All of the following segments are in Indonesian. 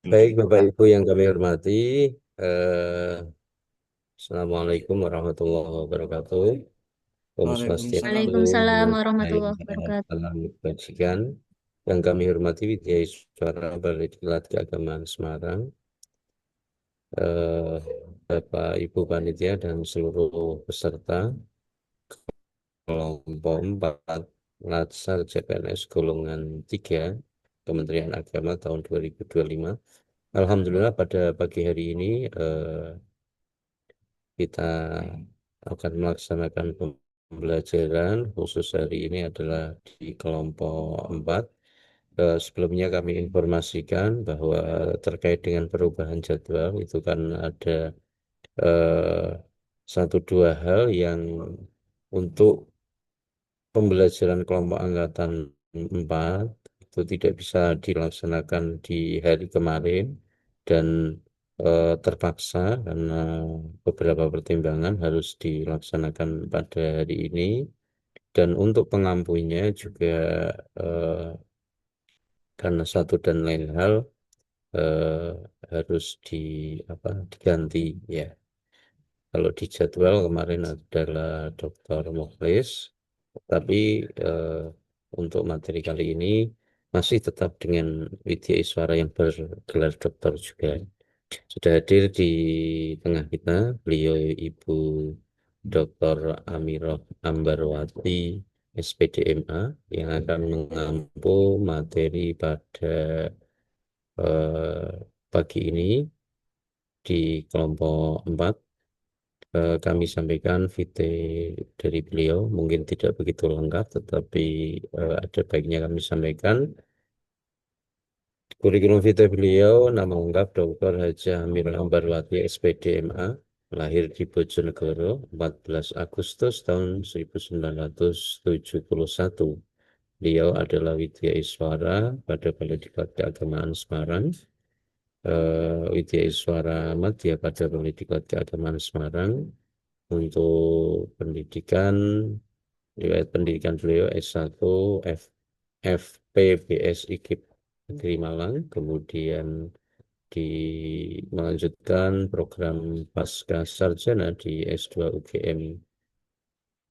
Baik, Bapak Ibu yang kami hormati, eh, Assalamualaikum warahmatullahi wabarakatuh. Om Waalaikumsalam. Swastiastu, Warahmatullahi Namo wabarakatuh. Buddhaya, Warahmatullahi wabarakatuh. Salam Kebajikan. Yang kami hormati Widya Iswara Balai Diklat Keagamaan Semarang, eh, Bapak Ibu Panitia dan seluruh peserta kelompok 4 Latsar CPNS golongan 3 Kementerian Agama tahun 2025. Alhamdulillah pada pagi hari ini kita akan melaksanakan pembelajaran khusus hari ini adalah di kelompok 4. Sebelumnya kami informasikan bahwa terkait dengan perubahan jadwal itu kan ada eh, satu dua hal yang untuk pembelajaran kelompok angkatan 4 itu tidak bisa dilaksanakan di hari kemarin dan terpaksa karena beberapa pertimbangan harus dilaksanakan pada hari ini dan untuk pengampunya juga eh, karena satu dan lain hal eh, harus diganti ya. Kalau di jadwal kemarin adalah Dr. Mukhlis, tapi eh, untuk materi kali ini masih tetap dengan Widya Iswara yang bergelar doktor juga. Sudah hadir di tengah kita beliau Ibu Dr. Amiroh Ambarwati, SPDMA, yang akan mengampu materi pada pagi ini di kelompok 4. Kami sampaikan VT dari beliau mungkin tidak begitu lengkap, tetapi ada baiknya kami sampaikan. Kurikulum vitae beliau, nama lengkap Dr. Haji Amir Ambarwati SPD MA, lahir di Bojonegoro 14 Agustus tahun 1971. Beliau adalah Widya Iswara pada Balai Diklat Keagamaan Semarang, Widya Iswara Madya pada Balai Diklat Keagamaan Semarang. Untuk pendidikan, riwayat pendidikan beliau S1 F, FPBS IKIP Negeri Malang, kemudian melanjutkan program Pasca Sarjana di S2 UGM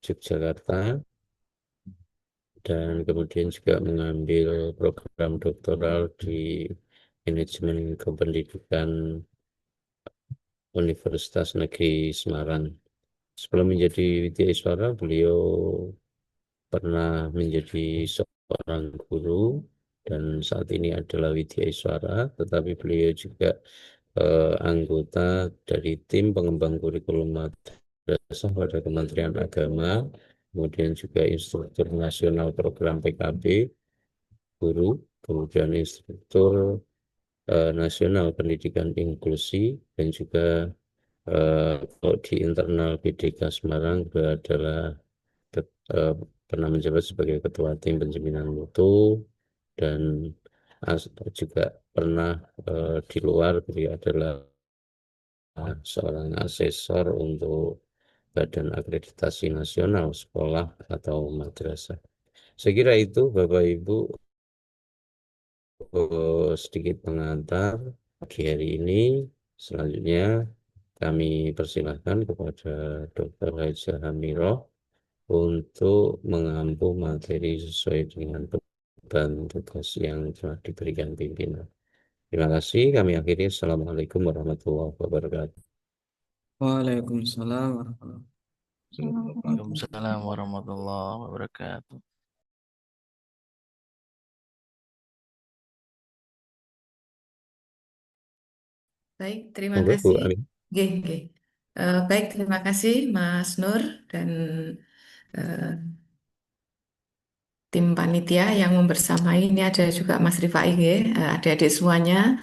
Yogyakarta, dan kemudian juga mengambil program doktoral di Manajemen Kependidikan Universitas Negeri Semarang. Sebelum menjadi Widya Iswara, beliau pernah menjadi seorang guru dan saat ini adalah Widya Iswara, tetapi beliau juga anggota dari tim pengembang kurikulum madrasah pada Kementerian Agama, kemudian juga instruktur nasional program PKB guru, kemudian instruktur nasional pendidikan inklusi, dan juga kalau di internal BDK Semarang beliau adalah pernah menjabat sebagai Ketua Tim Penjaminan Mutu dan juga pernah di luar beliau adalah seorang asesor untuk Badan Akreditasi Nasional Sekolah atau Madrasah. Saya kira itu Bapak Ibu sedikit pengantar pagi hari ini. Selanjutnya kami persilahkan kepada Dr. Haja Hamiroh untuk mengampu materi sesuai dengan beban tugas yang telah diberikan pimpinan. Terima kasih. Kami akhiri. Assalamualaikum warahmatullahi wabarakatuh. Waalaikumsalam warahmatullahi wabarakatuh. Waalaikumsalam warahmatullahi wabarakatuh. Baik, terima Monggo Bu kasih. Amin. Nggih, nggih. Baik, terima kasih Mas Nur dan eh, tim panitia yang membersamai. Ini ada juga Mas Rifai, nggih, adik-adik semuanya.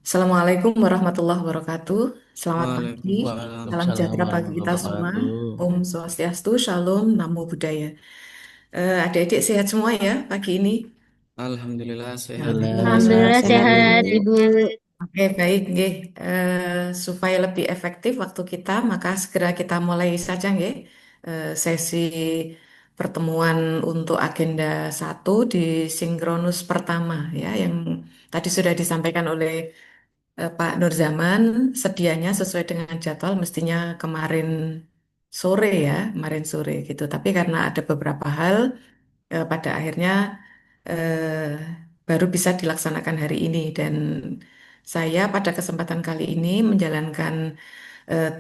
Assalamualaikum warahmatullahi wabarakatuh. Selamat pagi, salam Waalaikumsalam sejahtera bagi kita warahmatullahi semua. wabarakatuh. Om Swastiastu, Shalom, Namo Buddhaya. Adik-adik sehat semua ya pagi ini. Alhamdulillah sehat Ibu. Alhamdulillah sehat Alhamdulillah Bu. sehat, Ibu. Oke, baik, nggih. Supaya lebih efektif waktu kita, maka segera kita mulai saja, nggih. Sesi pertemuan untuk agenda 1 di sinkronus pertama, ya, yang tadi sudah disampaikan oleh Pak Nurzaman sedianya sesuai dengan jadwal mestinya kemarin sore gitu. Tapi karena ada beberapa hal pada akhirnya eh, baru bisa dilaksanakan hari ini dan saya pada kesempatan kali ini menjalankan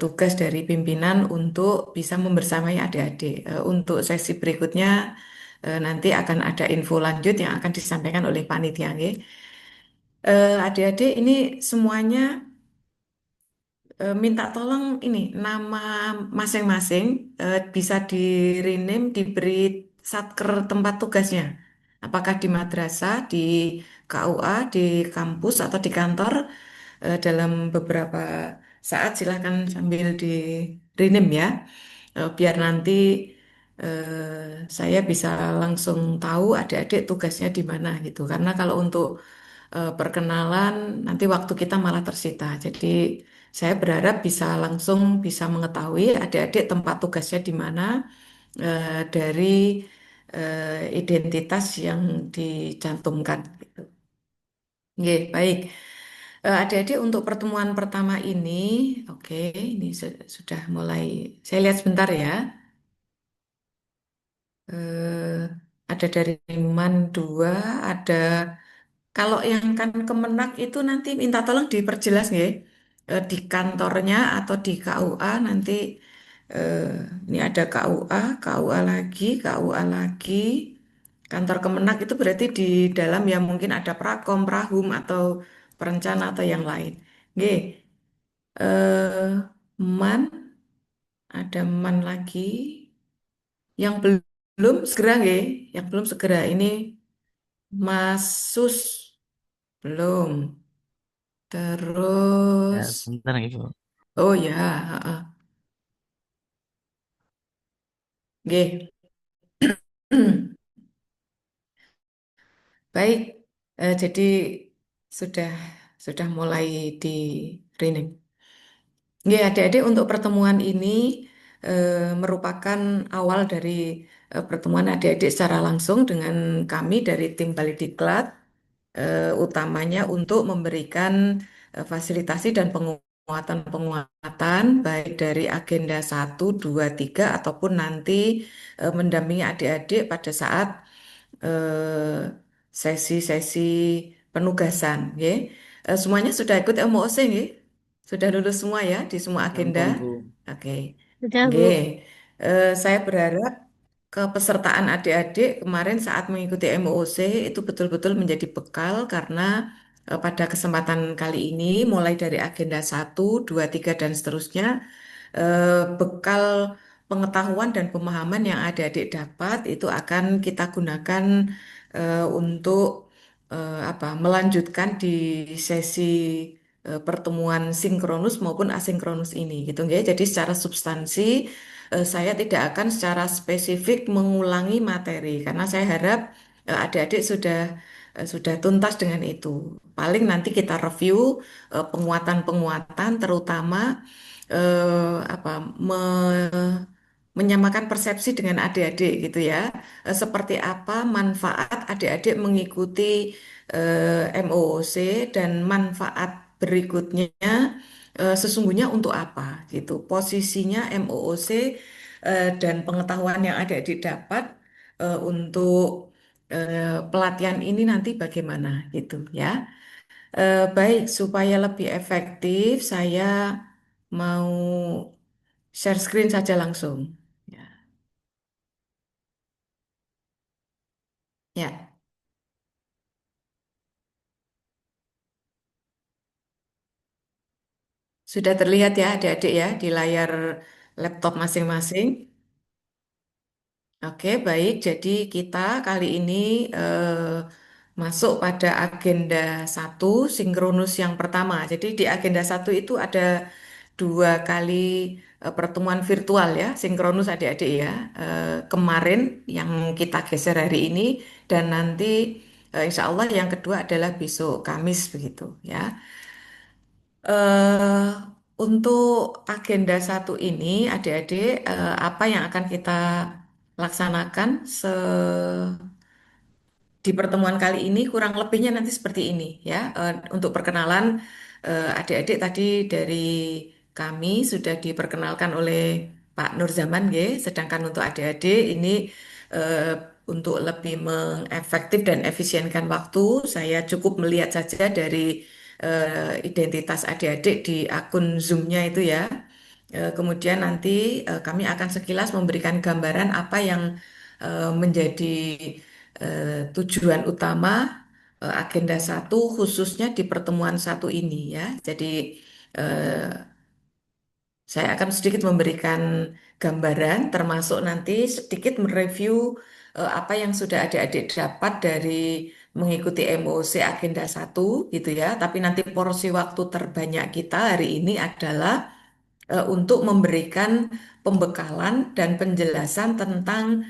tugas dari pimpinan untuk bisa membersamai adik-adik. Untuk sesi berikutnya nanti akan ada info lanjut yang akan disampaikan oleh panitia. Nggih. Adik-adik ini semuanya minta tolong ini nama masing-masing bisa di rename, diberi satker tempat tugasnya. Apakah di madrasah, di KUA, di kampus atau di kantor dalam beberapa saat silahkan sambil di rename ya. Biar nanti saya bisa langsung tahu adik-adik tugasnya di mana gitu. Karena kalau untuk perkenalan nanti waktu kita malah tersita. Jadi saya berharap bisa langsung bisa mengetahui adik-adik tempat tugasnya di mana dari identitas yang dicantumkan. Gitu. Oke, baik. Adik-adik untuk pertemuan pertama ini, oke, ini sudah mulai. Saya lihat sebentar ya. Eh, ada dari Man 2, ada kalau yang kan Kemenak itu nanti minta tolong diperjelas ya. Di kantornya atau di KUA nanti eh, ini ada KUA, KUA lagi, KUA lagi. Kantor Kemenak itu berarti di dalam ya mungkin ada Prakom, Prahum atau perencana atau yang lain. Nggih. Man, ada Man lagi. Yang belum segera nggih, yang belum segera ini Mas Sus belum. Ya, Terus, sebentar gitu. oh ya, heeh. Nggih. Baik, jadi sudah sudah mulai di training. Ya, adik-adik untuk pertemuan ini merupakan awal dari pertemuan adik-adik secara langsung dengan kami dari tim Balidiklat, utamanya untuk memberikan fasilitasi dan penguatan-penguatan baik dari agenda 1, 2, 3 ataupun nanti mendampingi adik-adik pada saat sesi-sesi penugasan, ya. Semuanya sudah ikut MOOC, nggih? Sudah lulus semua ya di semua agenda. Ampun, Bu. Oke, Sudah, Bu. nggih. Saya berharap kepesertaan adik-adik kemarin saat mengikuti MOOC itu betul-betul menjadi bekal karena pada kesempatan kali ini mulai dari agenda 1, 2, 3 dan seterusnya bekal pengetahuan dan pemahaman yang adik-adik dapat itu akan kita gunakan untuk melanjutkan di sesi pertemuan sinkronus maupun asinkronus ini gitu ya. Jadi secara substansi saya tidak akan secara spesifik mengulangi materi karena saya harap adik-adik sudah tuntas dengan itu. Paling nanti kita review penguatan-penguatan terutama apa menyamakan persepsi dengan adik-adik gitu ya. Seperti apa manfaat adik-adik mengikuti MOOC dan manfaat berikutnya sesungguhnya untuk apa gitu. Posisinya MOOC dan pengetahuan yang adik-adik dapat untuk pelatihan ini nanti bagaimana gitu ya. Baik, supaya lebih efektif, saya mau share screen saja langsung. Ya, ya, sudah terlihat ya adik-adik ya di layar laptop masing-masing. Oke, baik. Jadi kita kali ini masuk pada agenda 1, sinkronus yang pertama. Jadi di agenda 1 itu ada 2 kali pertemuan virtual ya, sinkronus adik-adik ya. Kemarin yang kita geser hari ini dan nanti insya Allah yang kedua adalah besok Kamis begitu ya. eh untuk agenda 1 ini, adik-adik, apa yang akan kita laksanakan di pertemuan kali ini kurang lebihnya nanti seperti ini ya. Untuk perkenalan, adik-adik tadi dari kami sudah diperkenalkan oleh Pak Nur Zaman, nggih. Sedangkan untuk adik-adik ini eh, untuk lebih mengefektif dan efisienkan waktu, saya cukup melihat saja dari identitas adik-adik di akun Zoom-nya itu ya. Kemudian nanti kami akan sekilas memberikan gambaran apa yang menjadi tujuan utama agenda satu khususnya di pertemuan satu ini ya. Jadi eh, saya akan sedikit memberikan gambaran termasuk nanti sedikit mereview apa yang sudah adik-adik dapat dari mengikuti MOC agenda satu gitu ya. Tapi nanti porsi waktu terbanyak kita hari ini adalah untuk memberikan pembekalan dan penjelasan tentang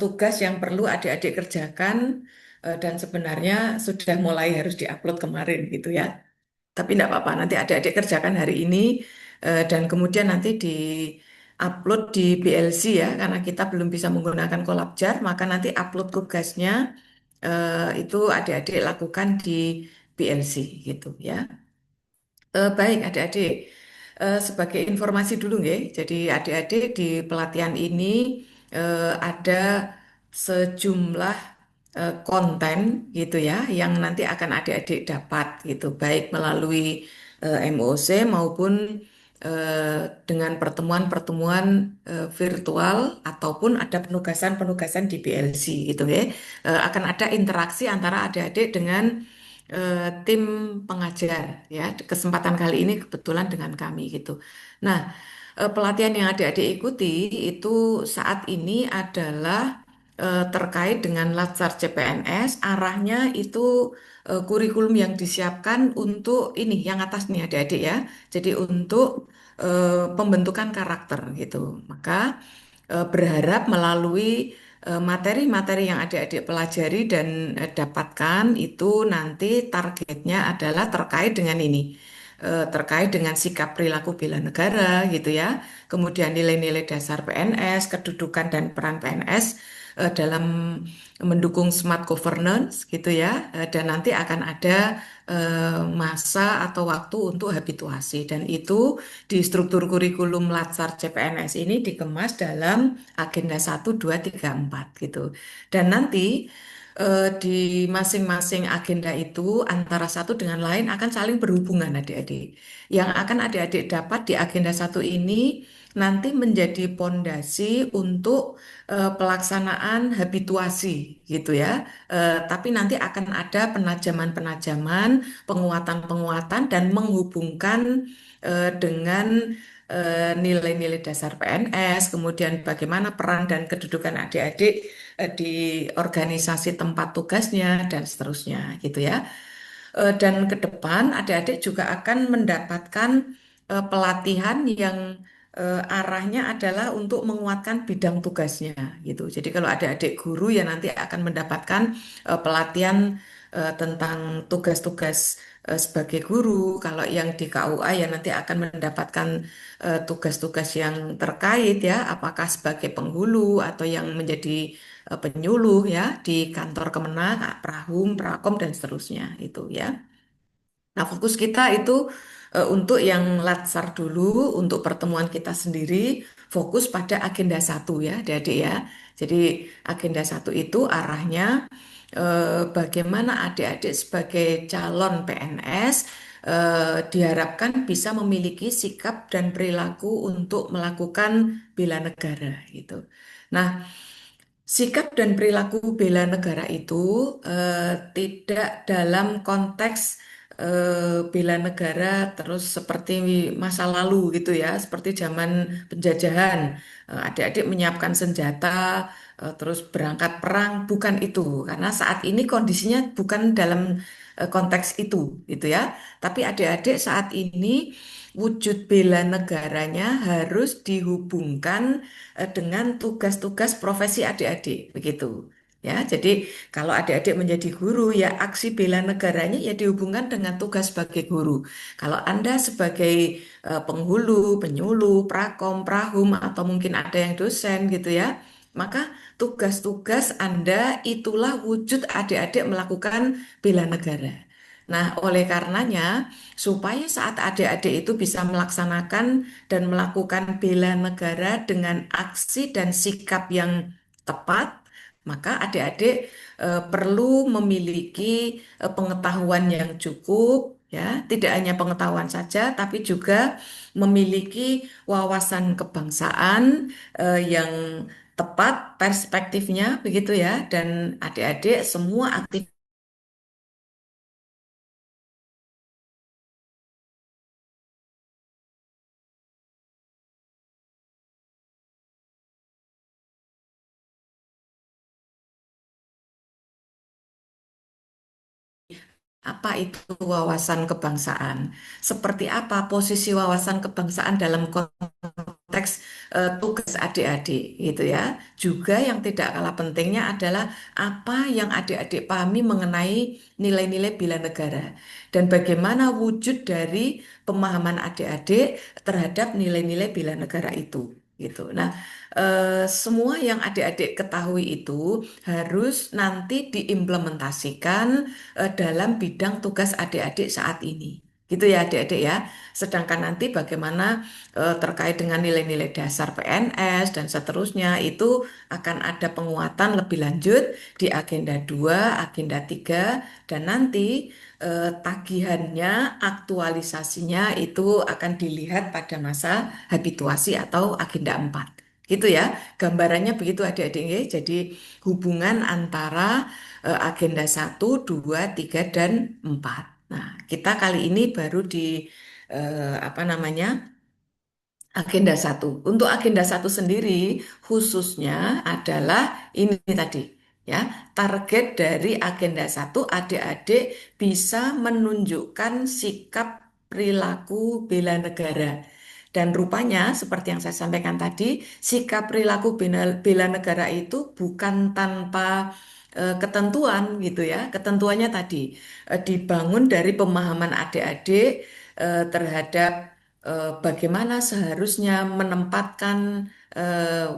tugas yang perlu adik-adik kerjakan dan sebenarnya sudah mulai harus diupload kemarin gitu ya. Tapi tidak apa-apa, nanti adik-adik kerjakan hari ini dan kemudian nanti di-upload di BLC ya, karena kita belum bisa menggunakan Colabjar, maka nanti upload tugasnya itu adik-adik lakukan di BLC gitu ya. Baik, adik-adik. Sebagai informasi dulu, nggih. Jadi, adik-adik di pelatihan ini ada sejumlah konten gitu ya, yang nanti akan adik-adik dapat gitu, baik melalui MOC maupun dengan pertemuan-pertemuan virtual ataupun ada penugasan-penugasan di BLC gitu ya. Akan ada interaksi antara adik-adik dengan tim pengajar ya. Kesempatan kali ini kebetulan dengan kami gitu. Nah, pelatihan yang adik-adik ikuti itu saat ini adalah terkait dengan Latsar CPNS. Arahnya itu kurikulum yang disiapkan untuk ini yang atas nih adik-adik ya. Jadi untuk pembentukan karakter gitu. Maka berharap melalui materi-materi yang adik-adik pelajari dan dapatkan itu nanti targetnya adalah terkait dengan ini. Terkait dengan sikap perilaku bela negara gitu ya, kemudian nilai-nilai dasar PNS, kedudukan dan peran PNS dalam mendukung smart governance gitu ya, dan nanti akan ada masa atau waktu untuk habituasi dan itu di struktur kurikulum Latsar CPNS ini dikemas dalam agenda 1, 2, 3, 4 gitu. Dan nanti di masing-masing agenda itu antara satu dengan lain akan saling berhubungan adik-adik. Yang akan adik-adik dapat di agenda satu ini nanti menjadi pondasi untuk pelaksanaan habituasi gitu ya. Tapi nanti akan ada penajaman-penajaman, penguatan-penguatan dan menghubungkan dengan nilai-nilai dasar PNS, kemudian bagaimana peran dan kedudukan adik-adik di organisasi tempat tugasnya dan seterusnya gitu ya. Dan ke depan adik-adik juga akan mendapatkan pelatihan yang arahnya adalah untuk menguatkan bidang tugasnya gitu. Jadi kalau adik-adik guru ya nanti akan mendapatkan pelatihan tentang tugas-tugas sebagai guru. Kalau yang di KUA ya nanti akan mendapatkan tugas-tugas yang terkait ya, apakah sebagai penghulu atau yang menjadi penyuluh ya di kantor Kemenang, Prahum, Prakom dan seterusnya itu ya. Nah, fokus kita itu untuk yang Latsar dulu, untuk pertemuan kita sendiri, fokus pada agenda satu ya, adik-adik ya. Jadi agenda satu itu arahnya bagaimana adik-adik sebagai calon PNS diharapkan bisa memiliki sikap dan perilaku untuk melakukan bela negara gitu. Nah, sikap dan perilaku bela negara itu tidak dalam konteks bela negara terus seperti masa lalu gitu ya, seperti zaman penjajahan. Adik-adik menyiapkan senjata, terus berangkat perang, bukan itu. Karena saat ini kondisinya bukan dalam konteks itu gitu ya. Tapi adik-adik saat ini wujud bela negaranya harus dihubungkan dengan tugas-tugas profesi adik-adik begitu. Ya, jadi kalau adik-adik menjadi guru ya aksi bela negaranya ya dihubungkan dengan tugas sebagai guru. Kalau Anda sebagai penghulu, penyuluh, prakom, prahum atau mungkin ada yang dosen gitu ya, maka tugas-tugas Anda itulah wujud adik-adik melakukan bela negara. Nah, oleh karenanya, supaya saat adik-adik itu bisa melaksanakan dan melakukan bela negara dengan aksi dan sikap yang tepat, maka adik-adik perlu memiliki pengetahuan yang cukup, ya, tidak hanya pengetahuan saja, tapi juga memiliki wawasan kebangsaan yang tepat perspektifnya, begitu ya, dan adik-adik semua aktif apa itu wawasan kebangsaan? Seperti apa posisi wawasan kebangsaan dalam konteks tugas adik-adik gitu ya. Juga yang tidak kalah pentingnya adalah apa yang adik-adik pahami mengenai nilai-nilai bela negara dan bagaimana wujud dari pemahaman adik-adik terhadap nilai-nilai bela negara itu gitu. Nah, semua yang adik-adik ketahui itu harus nanti diimplementasikan dalam bidang tugas adik-adik saat ini. Gitu ya adik-adik ya. Sedangkan nanti bagaimana terkait dengan nilai-nilai dasar PNS dan seterusnya itu akan ada penguatan lebih lanjut di agenda 2, agenda 3 dan nanti tagihannya, aktualisasinya itu akan dilihat pada masa habituasi atau agenda 4. Gitu ya, gambarannya begitu adik-adik ya. Jadi hubungan antara agenda 1, 2, 3, dan 4. Nah, kita kali ini baru di apa namanya? Agenda 1. Untuk agenda 1 sendiri khususnya adalah ini tadi ya, target dari agenda 1 adik-adik bisa menunjukkan sikap perilaku bela negara. Dan rupanya seperti yang saya sampaikan tadi, sikap perilaku bela negara itu bukan tanpa ketentuan gitu ya. Ketentuannya tadi dibangun dari pemahaman adik-adik terhadap bagaimana seharusnya menempatkan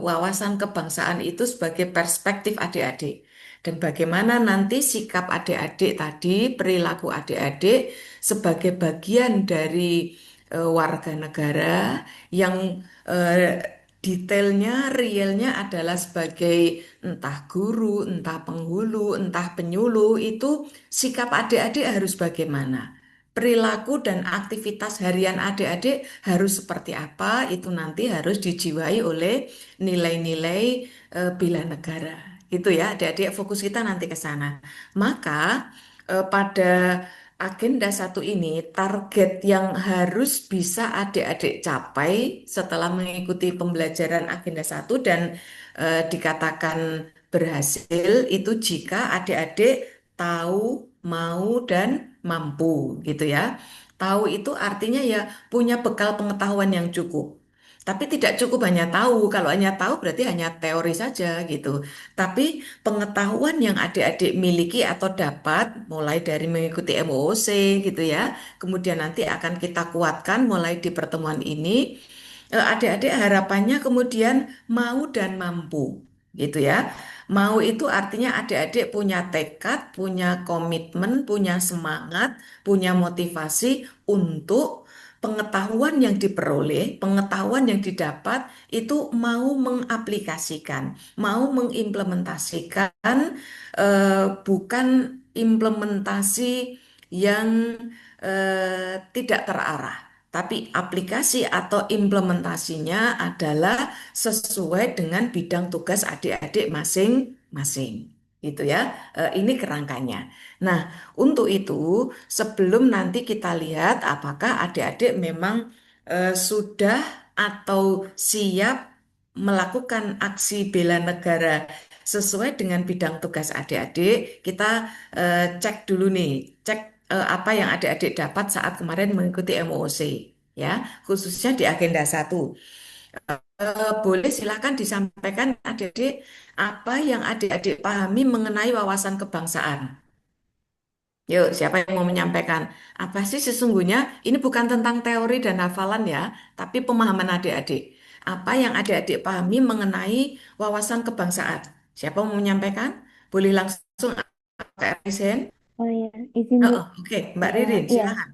wawasan kebangsaan itu sebagai perspektif adik-adik. Dan bagaimana nanti sikap adik-adik tadi, perilaku adik-adik sebagai bagian dari warga negara yang detailnya, realnya adalah sebagai entah guru, entah penghulu, entah penyuluh, itu sikap adik-adik harus bagaimana? Perilaku dan aktivitas harian adik-adik harus seperti apa, itu nanti harus dijiwai oleh nilai-nilai bela negara. Itu ya, adik-adik fokus kita nanti ke sana. Maka pada agenda 1 ini, target yang harus bisa adik-adik capai setelah mengikuti pembelajaran agenda 1 dan dikatakan berhasil itu jika adik-adik tahu, mau, dan mampu gitu ya. Tahu itu artinya ya punya bekal pengetahuan yang cukup. Tapi tidak cukup hanya tahu. Kalau hanya tahu berarti hanya teori saja gitu. Tapi pengetahuan yang adik-adik miliki atau dapat mulai dari mengikuti MOOC gitu ya. Kemudian nanti akan kita kuatkan mulai di pertemuan ini. Adik-adik harapannya kemudian mau dan mampu gitu ya. Mau itu artinya adik-adik punya tekad, punya komitmen, punya semangat, punya motivasi untuk pengetahuan yang diperoleh, pengetahuan yang didapat itu mau mengaplikasikan, mau mengimplementasikan, bukan implementasi yang tidak terarah. Tapi aplikasi atau implementasinya adalah sesuai dengan bidang tugas adik-adik masing-masing. Gitu ya. Ini kerangkanya. Nah, untuk itu sebelum nanti kita lihat apakah adik-adik memang sudah atau siap melakukan aksi bela negara sesuai dengan bidang tugas adik-adik, kita cek dulu nih, cek apa yang adik-adik dapat saat kemarin mengikuti MOOC ya, khususnya di agenda 1. Boleh silakan disampaikan adik-adik apa yang adik-adik pahami mengenai wawasan kebangsaan. Yuk, siapa yang mau menyampaikan? Apa sih sesungguhnya? Ini bukan tentang teori dan hafalan ya, tapi pemahaman adik-adik. Apa yang adik-adik pahami mengenai wawasan kebangsaan? Siapa mau menyampaikan? Boleh langsung Kak Risen. Oh ya, izin Oh, Bu. oh, oke, Mbak Ya, Ririn, ya. silakan.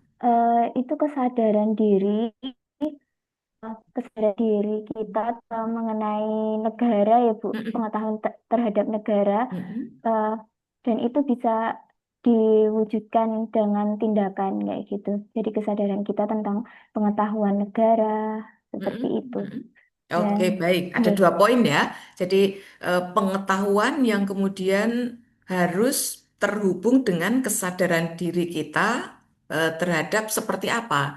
Itu kesadaran diri, kesadaran diri kita mengenai negara ya Bu, Mm-mm, pengetahuan terhadap negara, mm-mm, eh, dan itu bisa diwujudkan dengan tindakan kayak gitu. Jadi kesadaran kita tentang pengetahuan negara mm-mm, seperti itu. mm-mm. Dan Oke, baik. Ada ya, 2 poin ya. Jadi pengetahuan yang kemudian harus terhubung dengan kesadaran diri kita terhadap seperti apa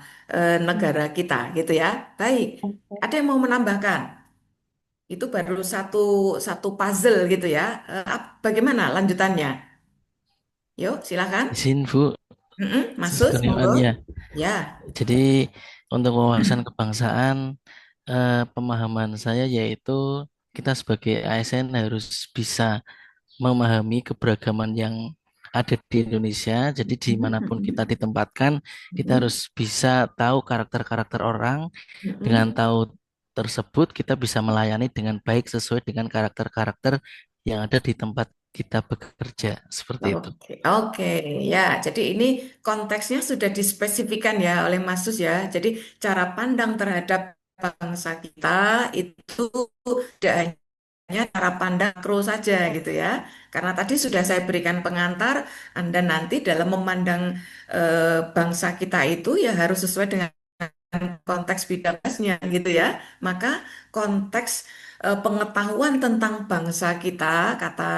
negara kita, gitu ya. Baik. Ada yang mau menambahkan? Itu baru satu satu puzzle gitu ya. Bagaimana lanjutannya? Yuk, silakan. Izin Bu, Mas Sus, sekalian monggo. ya. Ya. Jadi untuk wawasan kebangsaan, pemahaman saya yaitu kita sebagai ASN harus bisa memahami keberagaman yang ada di Indonesia. Jadi dimanapun kita ditempatkan, kita harus bisa tahu karakter-karakter orang. Dengan tahu tersebut, kita bisa melayani dengan baik sesuai dengan karakter-karakter yang ada di tempat kita bekerja. Seperti itu. Oke, oke, ya. Jadi ini konteksnya sudah dispesifikan ya oleh Mas Sus ya. Jadi cara pandang terhadap bangsa kita itu tidak hanya cara pandang makro saja gitu ya. Karena tadi sudah saya berikan pengantar, Anda nanti dalam memandang bangsa kita itu ya harus sesuai dengan konteks bidangnya gitu ya. Maka konteks pengetahuan tentang bangsa kita, kata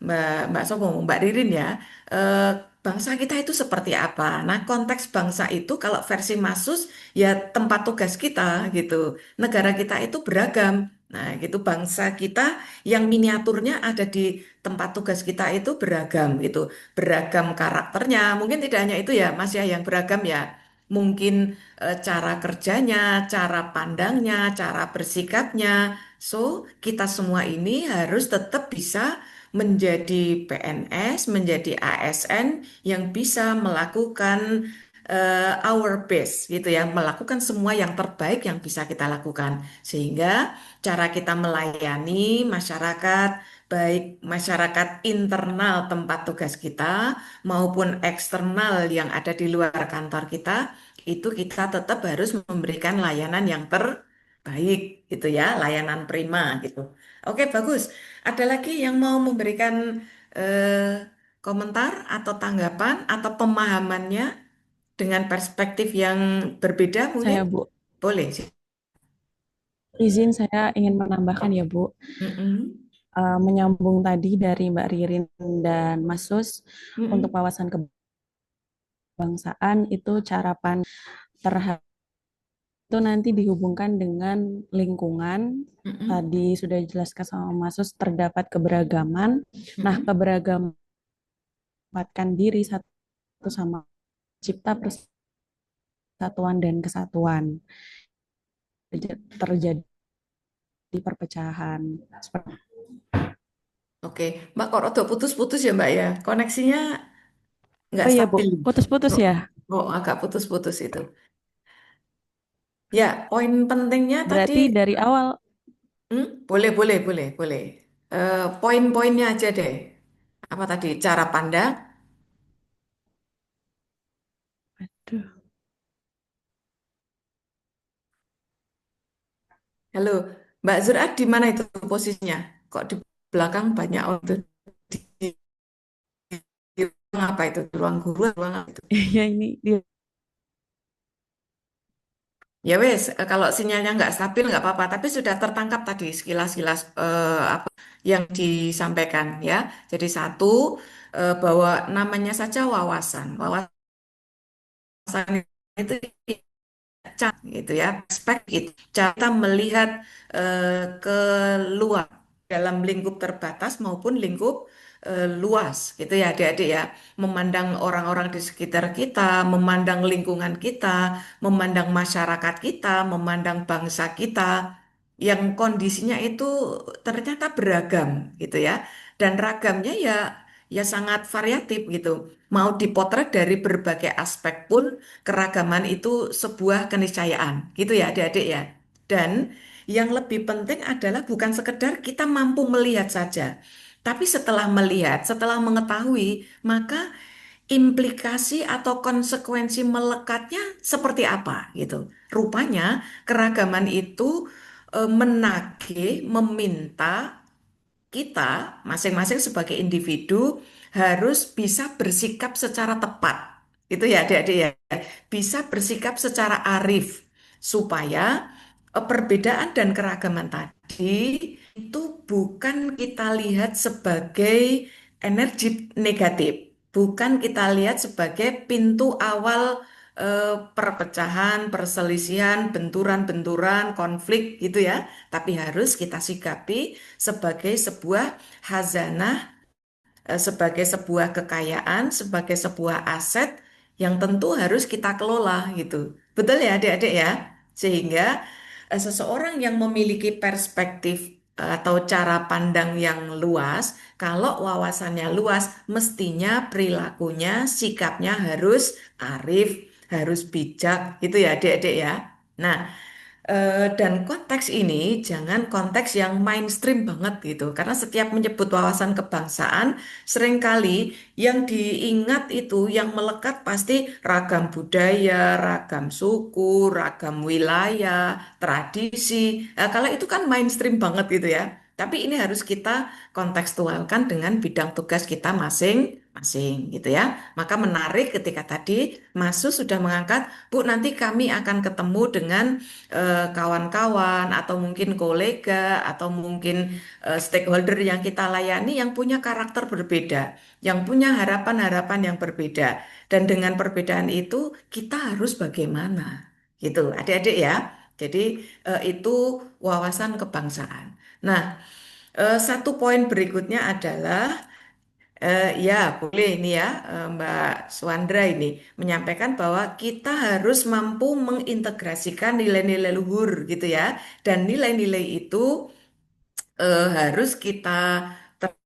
Mbak Sobo, Mbak Ririn ya, eh, bangsa kita itu seperti apa? Nah, konteks bangsa itu kalau versi Masus ya tempat tugas kita gitu. Negara kita itu beragam. Nah, gitu bangsa kita yang miniaturnya ada di tempat tugas kita itu beragam gitu. Beragam karakternya. Mungkin tidak hanya itu ya, Mas ya yang beragam ya. Mungkin cara kerjanya, cara pandangnya, cara bersikapnya. So, kita semua ini harus tetap bisa menjadi PNS, menjadi ASN yang bisa melakukan our best gitu ya, melakukan semua yang terbaik yang bisa kita lakukan. Sehingga cara kita melayani masyarakat, baik masyarakat internal tempat tugas kita maupun eksternal yang ada di luar kantor kita, itu kita tetap harus memberikan layanan yang terbaik gitu ya, layanan prima gitu. Oke, bagus. Ada lagi yang mau memberikan komentar atau tanggapan atau pemahamannya dengan perspektif yang berbeda mungkin? Saya Bu, Boleh. izin saya ingin menambahkan ya Bu, Mm-mm. menyambung tadi dari Mbak Ririn dan Mas Sus untuk Mm-mm. wawasan kebangsaan itu cara terhadap itu nanti dihubungkan dengan lingkungan. Mm-mm. Tadi sudah dijelaskan sama Mas Sus terdapat keberagaman. Nah, Mm-mm. keberagaman diri satu sama cipta persatuan dan kesatuan. Terjadi perpecahan. Seperti Oke, Mbak kok rada putus-putus ya Mbak ya? Koneksinya nggak Oh iya Bu, stabil. putus-putus Oh, ya. oh, agak putus-putus itu. Ya, poin pentingnya tadi, Berarti dari awal, boleh, boleh, boleh, boleh. Poin-poinnya aja deh. Apa tadi? Cara pandang. aduh, Halo, Mbak Zura di mana itu posisinya? Kok di belakang banyak orang itu? Di ruang apa itu? Di ruang guru, ruang apa itu? ya ini dia. Ya wes, kalau sinyalnya nggak stabil nggak apa-apa. Tapi sudah tertangkap tadi sekilas-sekilas apa yang disampaikan ya. Jadi satu bahwa namanya saja wawasan. Wawasan itu gitu ya, aspek itu. Cara kita melihat keluar dalam lingkup terbatas maupun lingkup luas gitu ya adik-adik ya. Memandang orang-orang di sekitar kita, memandang lingkungan kita, memandang masyarakat kita, memandang bangsa kita yang kondisinya itu ternyata beragam gitu ya. Dan ragamnya ya sangat variatif gitu. Mau dipotret dari berbagai aspek pun keragaman itu sebuah keniscayaan, gitu ya adik-adik ya. Dan yang lebih penting adalah bukan sekedar kita mampu melihat saja, tapi setelah melihat, setelah mengetahui, maka implikasi atau konsekuensi melekatnya seperti apa gitu. Rupanya keragaman itu menagih, meminta kita masing-masing sebagai individu harus bisa bersikap secara tepat. Itu ya adik-adik ya. Bisa bersikap secara arif supaya perbedaan dan keragaman tadi itu bukan kita lihat sebagai energi negatif, bukan kita lihat sebagai pintu awal perpecahan, perselisihan, benturan-benturan, konflik gitu ya. Tapi harus kita sikapi sebagai sebuah hazanah, sebagai sebuah kekayaan, sebagai sebuah aset yang tentu harus kita kelola gitu. Betul ya adik-adik ya? Sehingga seseorang yang memiliki perspektif atau cara pandang yang luas, kalau wawasannya luas, mestinya perilakunya, sikapnya harus arif, harus bijak, gitu ya adik-adik ya. Nah, dan konteks ini jangan konteks yang mainstream banget gitu, karena setiap menyebut wawasan kebangsaan, seringkali yang diingat itu, yang melekat pasti ragam budaya, ragam suku, ragam wilayah, tradisi. Nah, kalau itu kan mainstream banget gitu ya. Tapi ini harus kita kontekstualkan dengan bidang tugas kita masing-masing gitu ya. Maka menarik ketika tadi Mas Sus sudah mengangkat, Bu, nanti kami akan ketemu dengan kawan-kawan atau mungkin kolega atau mungkin stakeholder yang kita layani yang punya karakter berbeda, yang punya harapan-harapan yang berbeda. Dan dengan perbedaan itu kita harus bagaimana? Gitu, adik-adik ya. Jadi itu wawasan kebangsaan. Nah, satu poin berikutnya adalah ya, boleh ini ya, Mbak Swandra ini menyampaikan bahwa kita harus mampu mengintegrasikan nilai-nilai luhur gitu ya. Dan nilai-nilai itu harus kita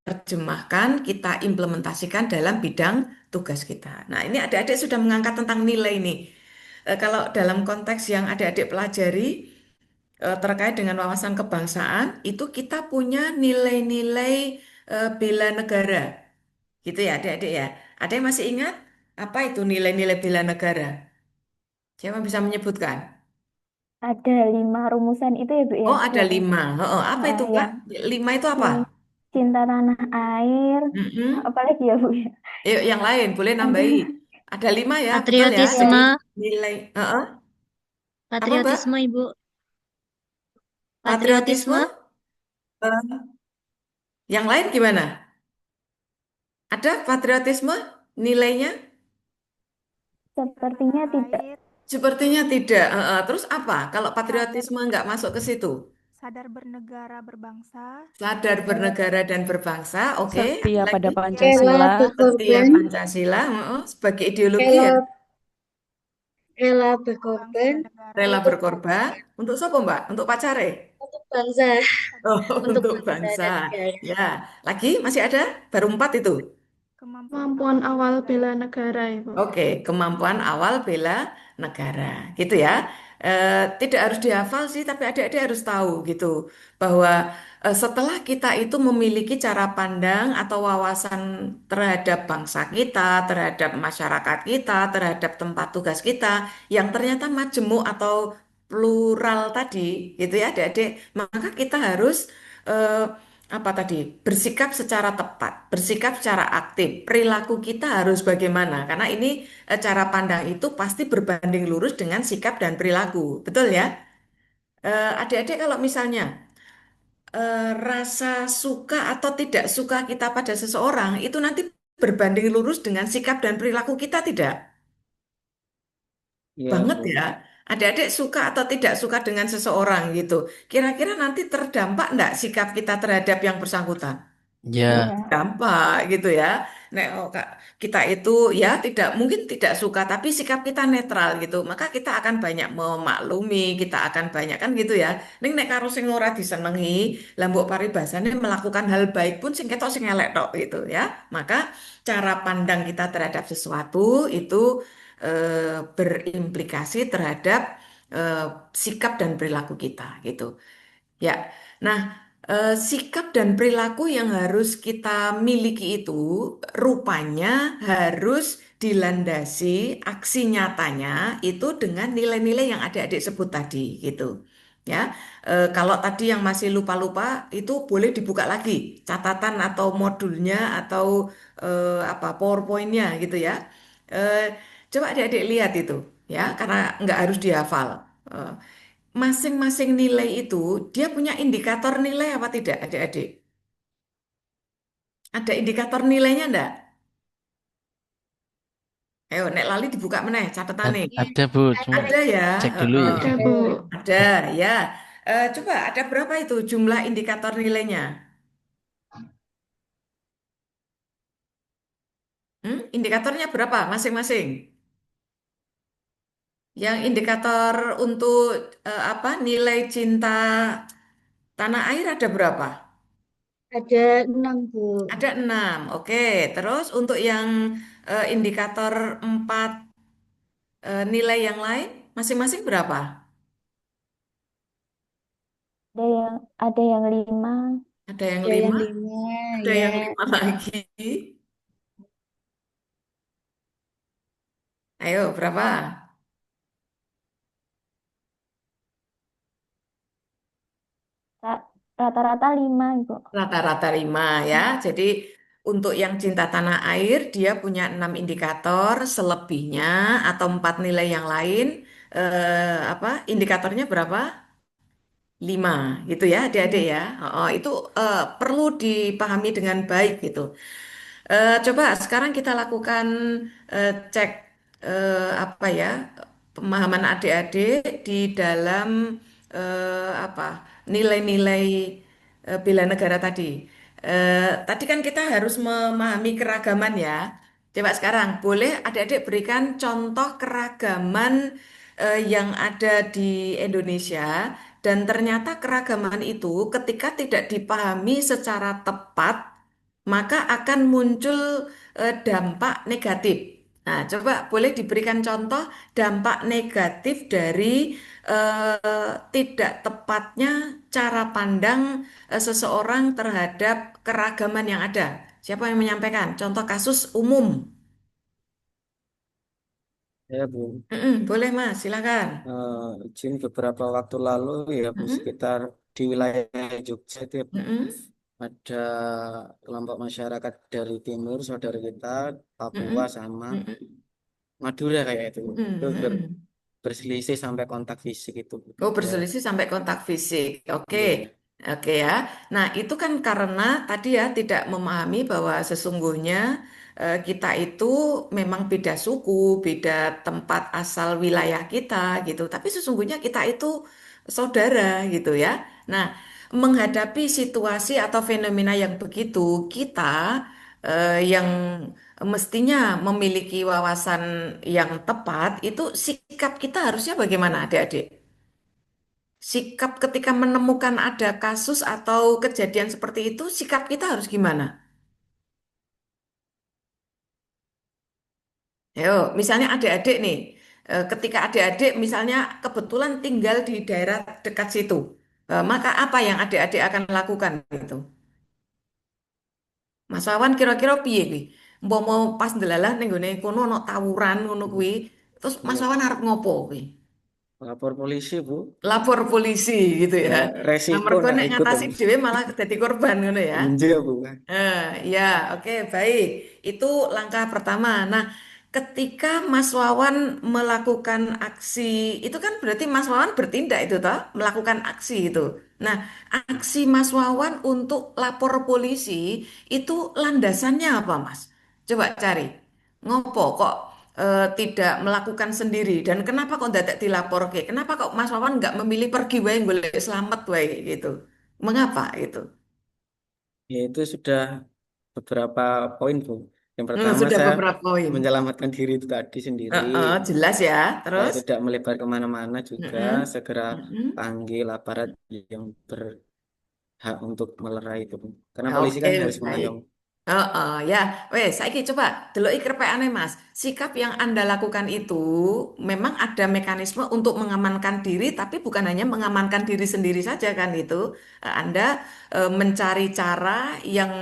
terjemahkan, kita implementasikan dalam bidang tugas kita. Nah, ini adik-adik sudah mengangkat tentang nilai ini. Kalau dalam konteks yang adik-adik pelajari terkait dengan wawasan kebangsaan, itu kita punya nilai-nilai bela negara. Gitu ya adik-adik ya. Ada yang masih ingat apa itu nilai-nilai bela negara? Siapa bisa menyebutkan? Ada 5 rumusan itu ya Bu ya, Oh ada yang 5. Oh, apa itu Kak? yang 5 itu apa? cinta tanah air, Mm-mm. apalagi ya Bu ya. Yang lain boleh nambahi. Aduh, Ada 5 ya, betul ya. Jadi Patriotisme, nilai apa Mbak? patriotisme Ibu, Patriotisme? patriotisme, Eh, yang lain gimana? Ada patriotisme nilainya? Cinta sepertinya tanah tidak. air, Sepertinya tidak. Terus apa? Kalau sadar patriotisme nggak masuk ke situ? sadar bernegara berbangsa, Sadar bernegara dan berbangsa, oke. Setia pada Lagi? Rela Pancasila, Setia berkorban, Pancasila, sebagai ideologi ya, rela rela bangsa berkorban dan negara, rela untuk berkorban. Untuk siapa, Mbak? Untuk pacare? untuk bangsa, Oh, untuk untuk bangsa bangsa. dan negara. Ya, lagi masih ada? Baru 4 itu. kemampuan awal bela negara, Ibu. Oke, kemampuan awal bela negara, gitu ya. Tidak harus dihafal sih, tapi adik-adik harus tahu gitu bahwa setelah kita itu memiliki cara pandang atau wawasan terhadap bangsa kita, terhadap masyarakat kita, terhadap tempat tugas kita, yang ternyata majemuk atau plural tadi, gitu ya, adik-adik, maka kita harus eh, apa tadi? Bersikap secara tepat, bersikap secara aktif. Perilaku kita harus bagaimana? Karena ini cara pandang itu pasti berbanding lurus dengan sikap dan perilaku. Betul ya? Adik-adik kalau misalnya rasa suka atau tidak suka kita pada seseorang itu nanti berbanding lurus dengan sikap dan perilaku kita tidak? Iya, Banget Bu. ya. Adik-adik suka atau tidak suka dengan seseorang gitu. Kira-kira nanti terdampak enggak sikap kita terhadap yang bersangkutan? Ya, Iya. Dampak gitu ya. Nek kita itu ya tidak mungkin tidak suka tapi sikap kita netral gitu. Maka kita akan banyak memaklumi, kita akan banyak kan gitu ya. Ning karo sing ora disenengi, lah mbok paribasane melakukan hal baik pun sing ketok sing elek tok gitu ya. Maka cara pandang kita terhadap sesuatu itu berimplikasi terhadap eh, sikap dan perilaku kita gitu. Ya, nah sikap dan perilaku yang harus kita miliki itu rupanya harus dilandasi aksi nyatanya itu dengan nilai-nilai yang adik-adik sebut tadi gitu. Ya, kalau tadi yang masih lupa-lupa itu boleh dibuka lagi catatan atau modulnya atau apa PowerPoint-nya gitu ya. Eh, Coba adik-adik lihat itu ya, karena nggak harus dihafal. Eh, Masing-masing nilai itu dia punya indikator nilai apa tidak, adik-adik? Ada indikator nilainya enggak? Ayo, nek lali dibuka meneh catatane. Ada Bu, cuma Ada ya, cek dulu ya. Ada, Bu. ada ya. Coba ada berapa itu jumlah indikator nilainya? Indikatornya berapa masing-masing? Yang indikator untuk apa nilai cinta tanah air ada berapa? Ada 6, Bu. Ada 6. Oke, terus untuk yang indikator 4 nilai yang lain masing-masing berapa? Ada yang 5. Ada yang Ada yang 5, 5, ada ya. yang 5 lagi. Ayo, berapa? Rata-rata 5, Ibu. Rata-rata 5 ya. Jadi untuk yang cinta tanah air dia punya 6 indikator, selebihnya atau 4 nilai yang lain apa indikatornya berapa? 5 gitu ya adik-adik ya. Itu perlu dipahami dengan baik gitu. Coba sekarang kita lakukan cek apa ya pemahaman adik-adik di dalam apa nilai-nilai bela negara tadi. Tadi kan kita harus memahami keragaman ya. Coba sekarang boleh adik-adik berikan contoh keragaman yang ada di Indonesia dan ternyata keragaman itu ketika tidak dipahami secara tepat maka akan muncul dampak negatif. Nah, coba boleh diberikan contoh dampak negatif dari tidak tepatnya cara pandang seseorang terhadap keragaman yang ada. Siapa yang menyampaikan? Contoh kasus umum. Ya, Bu. Boleh, Mas, silakan. Izin beberapa waktu lalu ya, Bu, Mm-mm, sekitar di wilayah Jogja itu ya, Bu, mm-mm, ada kelompok masyarakat dari timur, saudara kita, Papua mm-mm, sama mm-mm, Madura kayak itu, Bu. mm-mm, Itu mm-mm. berselisih sampai kontak fisik itu, Bu. Oh, Ya, berselisih sampai kontak fisik. Oke. iya. Oke ya. Nah, itu kan karena tadi ya tidak memahami bahwa sesungguhnya kita itu memang beda suku, beda tempat asal wilayah kita gitu. Tapi sesungguhnya kita itu saudara gitu ya. Nah, menghadapi situasi atau fenomena yang begitu, kita yang mestinya memiliki wawasan yang tepat, itu sikap kita harusnya bagaimana, adik-adik? Sikap ketika menemukan ada kasus atau kejadian seperti itu, sikap kita harus gimana? Ayo, misalnya adik-adik nih, ketika adik-adik misalnya kebetulan tinggal di daerah dekat situ, maka apa yang adik-adik akan lakukan gitu? Mas Wawan kira-kira piye kuwi? Mau pas ndelalah ning gone kono ana tawuran ngono kuwi, terus Mas Iya, Wawan arep ngopo kuwi? lapor polisi, Bu. Lapor polisi gitu ya. Ya, Nah, resiko mergo nak nek ikut, ngatasi Bu. dhewe malah dadi korban ngono ya. Iya, Bu. Ya, oke, baik. Itu langkah pertama. Nah, ketika Mas Wawan melakukan aksi, itu kan berarti Mas Wawan bertindak itu toh, melakukan aksi itu. Nah, aksi Mas Wawan untuk lapor polisi itu landasannya apa, Mas? Coba cari. Ngopo kok tidak melakukan sendiri dan kenapa kok tidak dilapor ke? Kenapa kok Mas Wawan nggak memilih pergi wae golek selamat wae gitu? Mengapa itu? Ya, itu sudah beberapa poin, Bu. Yang pertama, Sudah saya beberapa poin. menyelamatkan diri itu tadi sendiri. Jelas ya. Supaya Terus? tidak melebar kemana-mana juga, Mm-mm. segera Mm-mm. panggil aparat yang berhak untuk melerai itu. Karena polisi Oke, kan harus baik. mengayomi. Ya, wes, saiki coba deloki krepekane Mas. Sikap yang Anda lakukan itu memang ada mekanisme untuk mengamankan diri, tapi bukan hanya mengamankan diri sendiri saja kan itu. Anda mencari cara yang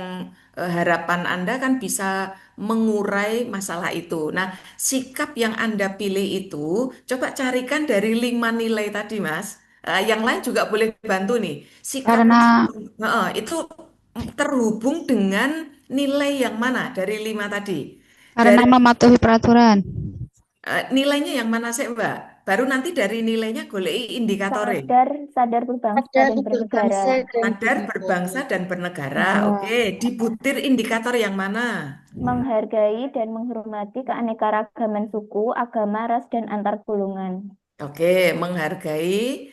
harapan Anda kan bisa mengurai masalah itu. Nah, sikap yang Anda pilih itu coba carikan dari 5 nilai tadi, Mas. Yang lain juga boleh bantu nih. Sikap Karena itu terhubung dengan nilai yang mana dari 5 tadi? karena Dari mematuhi peraturan. nilainya yang mana sih, Mbak? Baru nanti dari nilainya golei indikatornya. Sadar berbangsa Sadar dan bernegara. berbangsa dan Sadar bernegara. berbangsa dan bernegara. Ya. Oke, dibutir indikator yang mana? Menghargai dan menghormati keanekaragaman suku, agama, ras, dan antar golongan. Oke, menghargai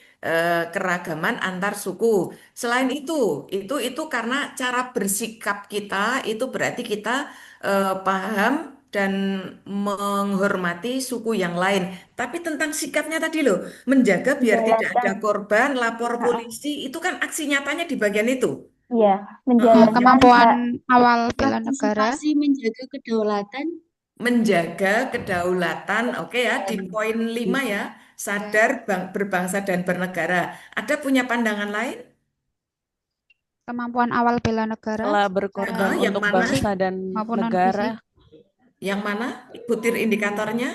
keragaman antar suku. Selain itu karena cara bersikap kita itu berarti kita paham dan menghormati suku yang lain. Tapi tentang sikapnya tadi loh, menjaga biar tidak ada Menjalankan, korban, lapor uh, polisi, itu kan aksi nyatanya di bagian itu. ya, Heeh. menjalankan Kemampuan hak awal bela negara. Partisipasi menjaga kedaulatan. Menjaga kedaulatan, oke ya, di poin 5 ya, sadar berbangsa dan bernegara. Ada punya pandangan lain? Kemampuan awal bela negara Telah berkorban Yang untuk mana? bangsa dan maupun negara. non-fisik. Yang mana? Butir indikatornya.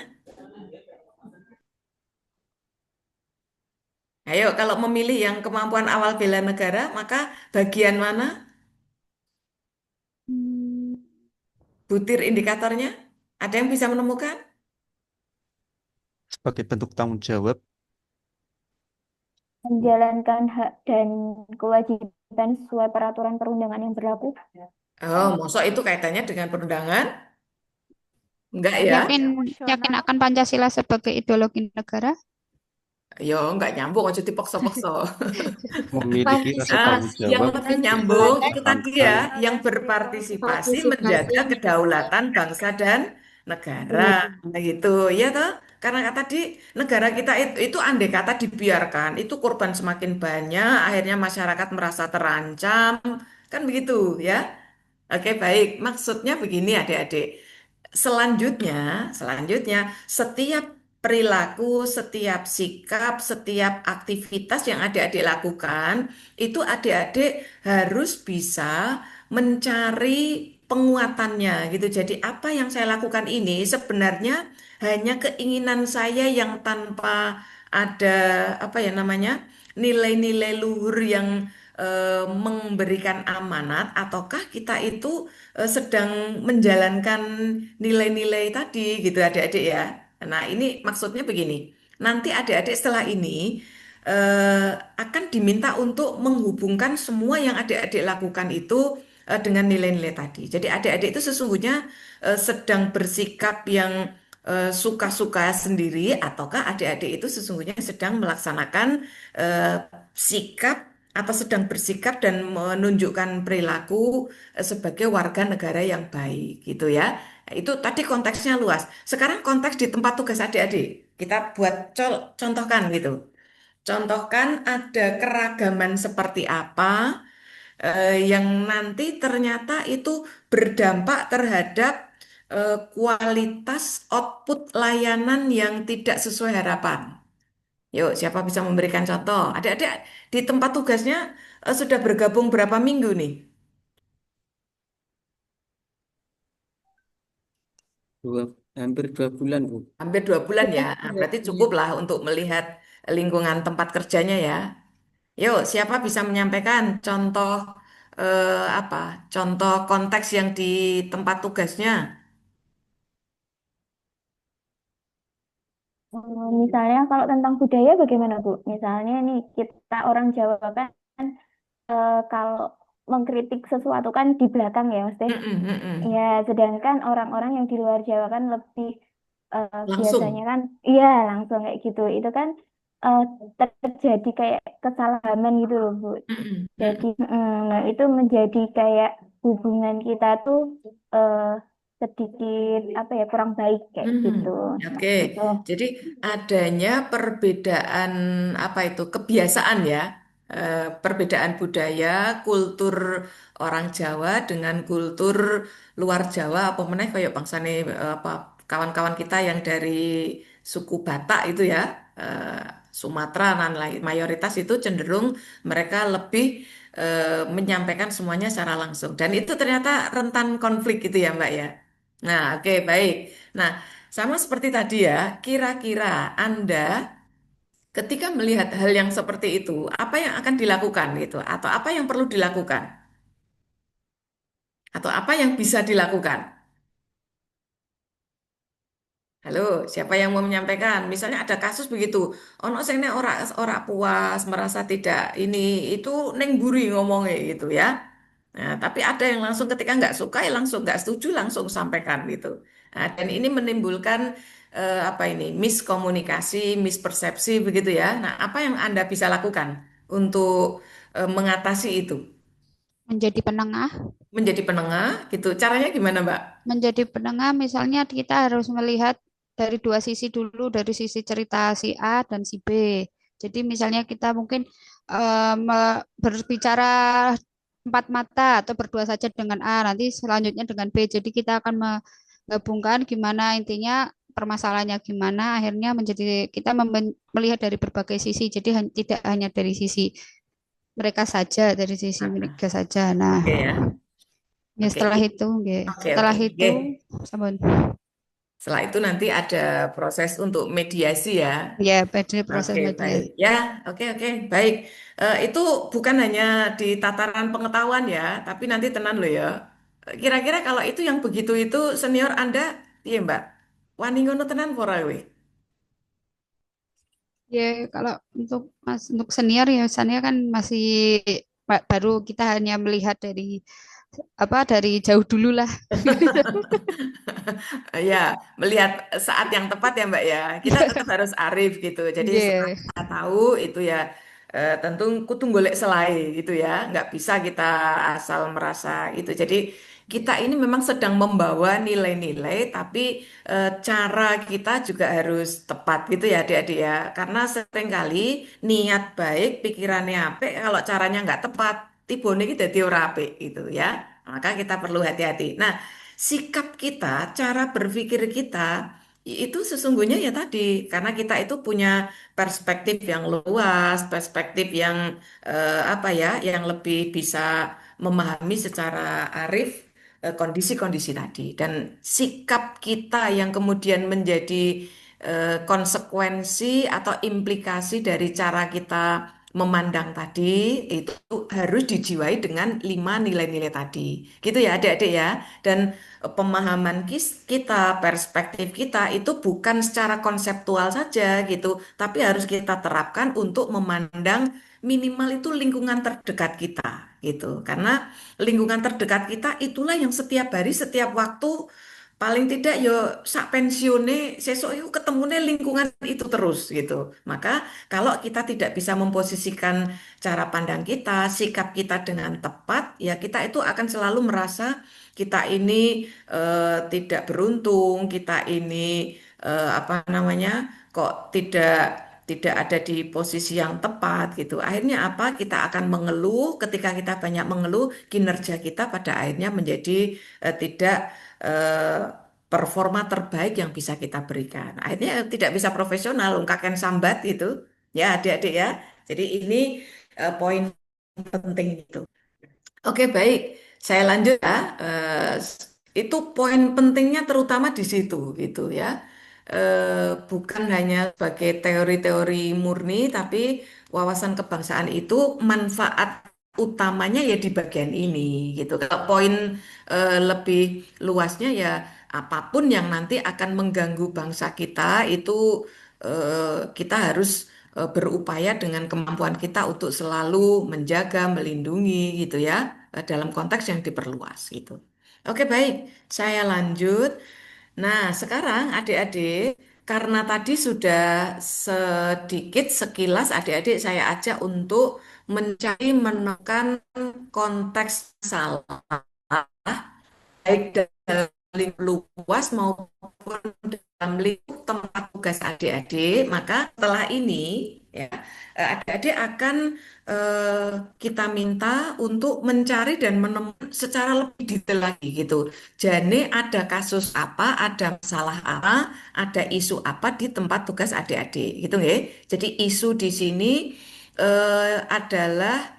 Ayo, kalau memilih yang kemampuan awal bela negara, maka bagian mana? Hmm, Butir indikatornya. Ada yang bisa menemukan? Sebagai bentuk tanggung jawab, menjalankan hak dan kewajiban sesuai peraturan perundangan yang berlaku. Oh, mosok itu kaitannya dengan perundangan? Enggak ya? yakin akan Pancasila sebagai ideologi negara. Yo, enggak nyambung, aja dipaksa-paksa. memiliki rasa Ah, tanggung yang jawab lebih nyambung itu tadi ya, tentang yang berpartisipasi Partisipasi menjaga kedaulatan bangsa dan negara. Nah, gitu ya toh. Karena tadi negara kita itu andai kata dibiarkan, itu korban semakin banyak, akhirnya masyarakat merasa terancam, kan begitu ya. Oke, baik. Maksudnya begini adik-adik. Selanjutnya, setiap perilaku, setiap sikap, setiap aktivitas yang adik-adik lakukan, itu adik-adik harus bisa mencari penguatannya gitu. Jadi apa yang saya lakukan ini sebenarnya hanya keinginan saya yang tanpa ada apa ya namanya nilai-nilai luhur yang memberikan amanat, ataukah kita itu sedang menjalankan nilai-nilai tadi gitu adik-adik ya. Nah ini maksudnya begini, nanti adik-adik setelah ini akan diminta untuk menghubungkan semua yang adik-adik lakukan itu dengan nilai-nilai tadi. Jadi adik-adik itu sesungguhnya sedang bersikap yang suka-suka sendiri, ataukah adik-adik itu sesungguhnya sedang melaksanakan sikap atau sedang bersikap dan menunjukkan perilaku sebagai warga negara yang baik gitu ya. Itu tadi konteksnya luas. Sekarang konteks di tempat tugas adik-adik. Kita buat contohkan gitu. Contohkan ada keragaman seperti apa yang nanti ternyata itu berdampak terhadap kualitas output layanan yang tidak sesuai harapan. Yuk, siapa bisa memberikan contoh? Adik-adik di tempat tugasnya sudah bergabung berapa minggu nih? Hampir 2 bulan, Bu. Hampir 2 bulan ya. Nah, berarti cukup lah untuk melihat lingkungan tempat kerjanya ya. Yuk, siapa bisa menyampaikan contoh apa? Contoh konteks yang di tempat tugasnya? Misalnya kalau tentang budaya bagaimana Bu? Misalnya nih kita orang Jawa kan kalau mengkritik sesuatu kan di belakang ya Mas Teh. Mm-mm, mm-mm. Ya, sedangkan orang-orang yang di luar Jawa kan lebih biasanya Langsung. kan iya langsung kayak gitu. Itu kan eh, terjadi kayak kesalahan gitu loh Bu. Mm-mm, Jadi mm-mm. nah itu menjadi kayak hubungan kita tuh eh, sedikit apa ya kurang baik kayak gitu. Oke, Gitu. jadi adanya perbedaan apa itu kebiasaan ya, perbedaan budaya, kultur orang Jawa dengan kultur luar Jawa, apa meneh kayak bangsane apa kawan-kawan kita yang dari suku Batak itu ya, Sumatera dan lain mayoritas itu cenderung mereka lebih menyampaikan semuanya secara langsung dan itu ternyata rentan konflik gitu ya Mbak ya. Nah, oke baik. Nah, sama seperti tadi ya, kira-kira Anda ketika melihat hal yang seperti itu, apa yang akan dilakukan gitu atau apa yang perlu dilakukan atau apa yang bisa dilakukan? Halo, siapa yang mau menyampaikan? Misalnya ada kasus begitu, ono sing nek ora puas, merasa tidak ini itu neng buri ngomongnya gitu ya. Nah, tapi ada yang langsung ketika nggak suka ya langsung nggak setuju langsung sampaikan gitu. Nah, dan ini menimbulkan apa ini miskomunikasi, mispersepsi begitu ya. Nah, apa yang Anda bisa lakukan untuk mengatasi itu? Menjadi penengah. Menjadi penengah gitu. Caranya gimana, Mbak? Menjadi penengah misalnya kita harus melihat dari dua sisi dulu, dari sisi cerita si A dan si B. Jadi misalnya kita mungkin berbicara empat mata atau berdua saja dengan A, nanti selanjutnya dengan B. Jadi kita akan menggabungkan gimana intinya permasalahannya gimana, akhirnya menjadi kita melihat dari berbagai sisi. Jadi tidak hanya dari sisi mereka saja, dari sisi mereka saja. Nah, Oke ya. ya Oke. setelah itu, nggih. Oke, Setelah oke. itu, Oke. sampun. Setelah itu nanti ada proses untuk mediasi ya. Ya, pada proses Oke, media. baik. Ya, oke, oke, baik. Itu bukan hanya di tataran pengetahuan ya, tapi nanti tenan loh ya. Kira-kira kalau itu yang begitu itu senior Anda, iya Mbak? Wani ngono tenan pora we. Ya, kalau untuk senior ya senior kan masih baru kita hanya melihat dari apa dari jauh dulu lah. Ya, melihat saat yang tepat ya Mbak ya. Kita tetap harus arif gitu. Jadi setelah Ya, kita tahu itu ya tentu kudu golek selai gitu ya. Nggak bisa kita asal merasa itu. Jadi kita ini memang sedang membawa nilai-nilai, tapi cara kita juga harus tepat gitu ya adik-adik ya. Karena seringkali niat baik, pikirannya apik, kalau caranya nggak tepat, tibone iki dadi ora apik gitu ya. Maka kita perlu hati-hati. Nah, sikap kita, cara berpikir kita itu sesungguhnya ya tadi karena kita itu punya perspektif yang luas, perspektif yang apa ya, yang lebih bisa memahami secara arif kondisi-kondisi tadi dan sikap kita yang kemudian menjadi konsekuensi atau implikasi dari cara kita memandang tadi itu harus dijiwai dengan 5 nilai-nilai tadi. Gitu ya adik-adik ya. Dan pemahaman kita, perspektif kita itu bukan secara konseptual saja gitu, tapi harus kita terapkan untuk memandang minimal itu lingkungan terdekat kita gitu. Karena lingkungan terdekat kita itulah yang setiap hari, setiap waktu paling tidak yo sak pensiune sesuk itu ketemune lingkungan itu terus gitu. Maka kalau kita tidak bisa memposisikan cara pandang kita, sikap kita dengan tepat, ya kita itu akan selalu merasa kita ini tidak beruntung, kita ini apa namanya, kok tidak ada di posisi yang tepat gitu. Akhirnya apa? Kita akan mengeluh. Ketika kita banyak mengeluh, kinerja kita pada akhirnya menjadi tidak eh, performa terbaik yang bisa kita berikan. Akhirnya tidak bisa profesional, ungkakan sambat itu. Ya, adik-adik ya. Jadi ini poin penting itu. Oke, baik. Saya lanjut ya. Itu poin pentingnya terutama di situ gitu ya. Bukan hanya sebagai teori-teori murni, tapi wawasan kebangsaan itu manfaat utamanya ya di bagian ini gitu. Kalau poin lebih luasnya ya apapun yang nanti akan mengganggu bangsa kita itu kita harus berupaya dengan kemampuan kita untuk selalu menjaga, melindungi gitu ya, dalam konteks yang diperluas gitu. Oke, baik, saya lanjut. Nah, sekarang adik-adik, karena tadi sudah sedikit sekilas adik-adik saya ajak untuk mencari menekan konteks salah baik dalam lingkup luas maupun dalam lingkup tempat tugas adik-adik. Maka setelah ini ya. Adik-adik akan kita minta untuk mencari dan menemukan secara lebih detail lagi gitu. Jadi ada kasus apa, ada masalah apa, ada isu apa di tempat tugas adik-adik gitu ya. Jadi isu di sini adalah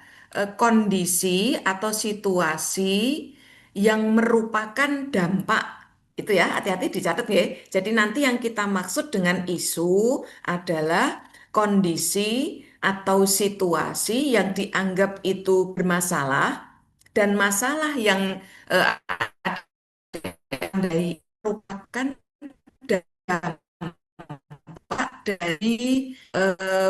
kondisi atau situasi yang merupakan dampak itu ya, hati-hati dicatat ya. Jadi nanti yang kita maksud dengan isu adalah kondisi atau situasi yang dianggap itu bermasalah dan masalah yang merupakan dampak dari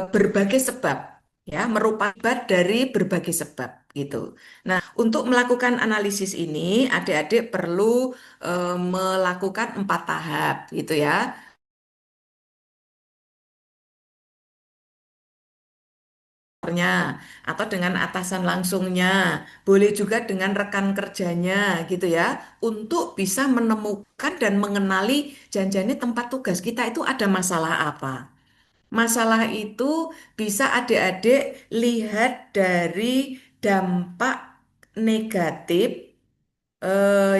berbagai sebab ya, merupakan dari berbagai sebab gitu. Nah, untuk melakukan analisis ini adik-adik perlu melakukan 4 tahap gitu ya. Atau dengan atasan langsungnya, boleh juga dengan rekan kerjanya gitu ya, untuk bisa menemukan dan mengenali janjinya tempat tugas kita itu ada masalah apa. Masalah itu bisa adik-adik lihat dari dampak negatif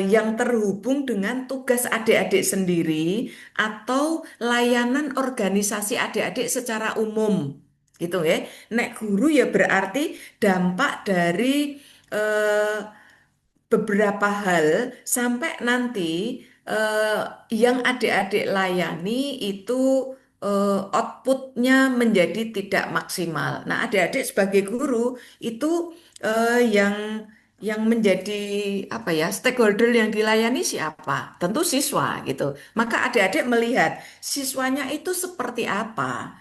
yang terhubung dengan tugas adik-adik sendiri atau layanan organisasi adik-adik secara umum gitu ya. Nek guru ya berarti dampak dari eh, beberapa hal sampai nanti yang adik-adik layani itu outputnya menjadi tidak maksimal. Nah, adik-adik sebagai guru itu yang menjadi apa ya stakeholder yang dilayani siapa? Tentu siswa gitu. Maka adik-adik melihat siswanya itu seperti apa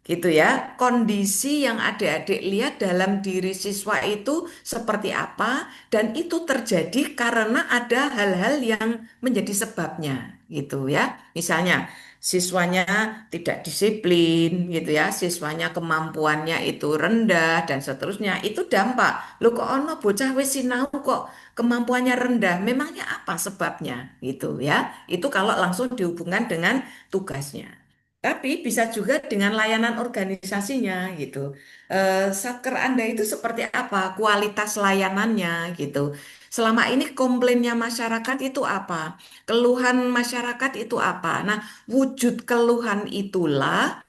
gitu ya. Kondisi yang adik-adik lihat dalam diri siswa itu seperti apa dan itu terjadi karena ada hal-hal yang menjadi sebabnya gitu ya. Misalnya siswanya tidak disiplin gitu ya, siswanya kemampuannya itu rendah dan seterusnya. Itu dampak. Loh kok ono bocah wis sinau kok kemampuannya rendah? Memangnya apa sebabnya gitu ya. Itu kalau langsung dihubungkan dengan tugasnya. Tapi bisa juga dengan layanan organisasinya gitu. Satker Anda itu seperti apa? Kualitas layanannya gitu. Selama ini komplainnya masyarakat itu apa? Keluhan masyarakat itu apa? Nah, wujud keluhan itulah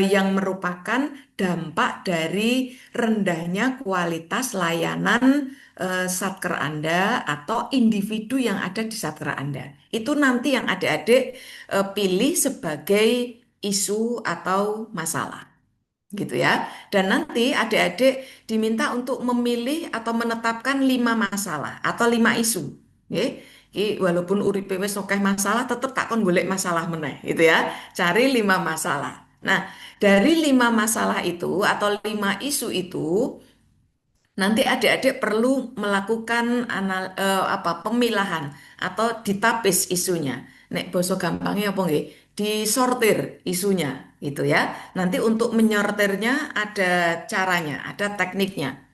yang merupakan dampak dari rendahnya kualitas layanan Satker Anda atau individu yang ada di Satker Anda. Itu nanti yang adik-adik pilih sebagai isu atau masalah gitu ya. Dan nanti adik-adik diminta untuk memilih atau menetapkan 5 masalah atau 5 isu. Nggih. Walaupun uripe wis akeh masalah tetep tak kon golek masalah meneh gitu ya. Cari 5 masalah. Nah, dari 5 masalah itu atau 5 isu itu nanti adik-adik perlu melakukan pemilahan atau ditapis isunya. Nek boso gampangnya apa nggih? Disortir isunya gitu ya. Nanti untuk menyortirnya ada caranya, ada tekniknya.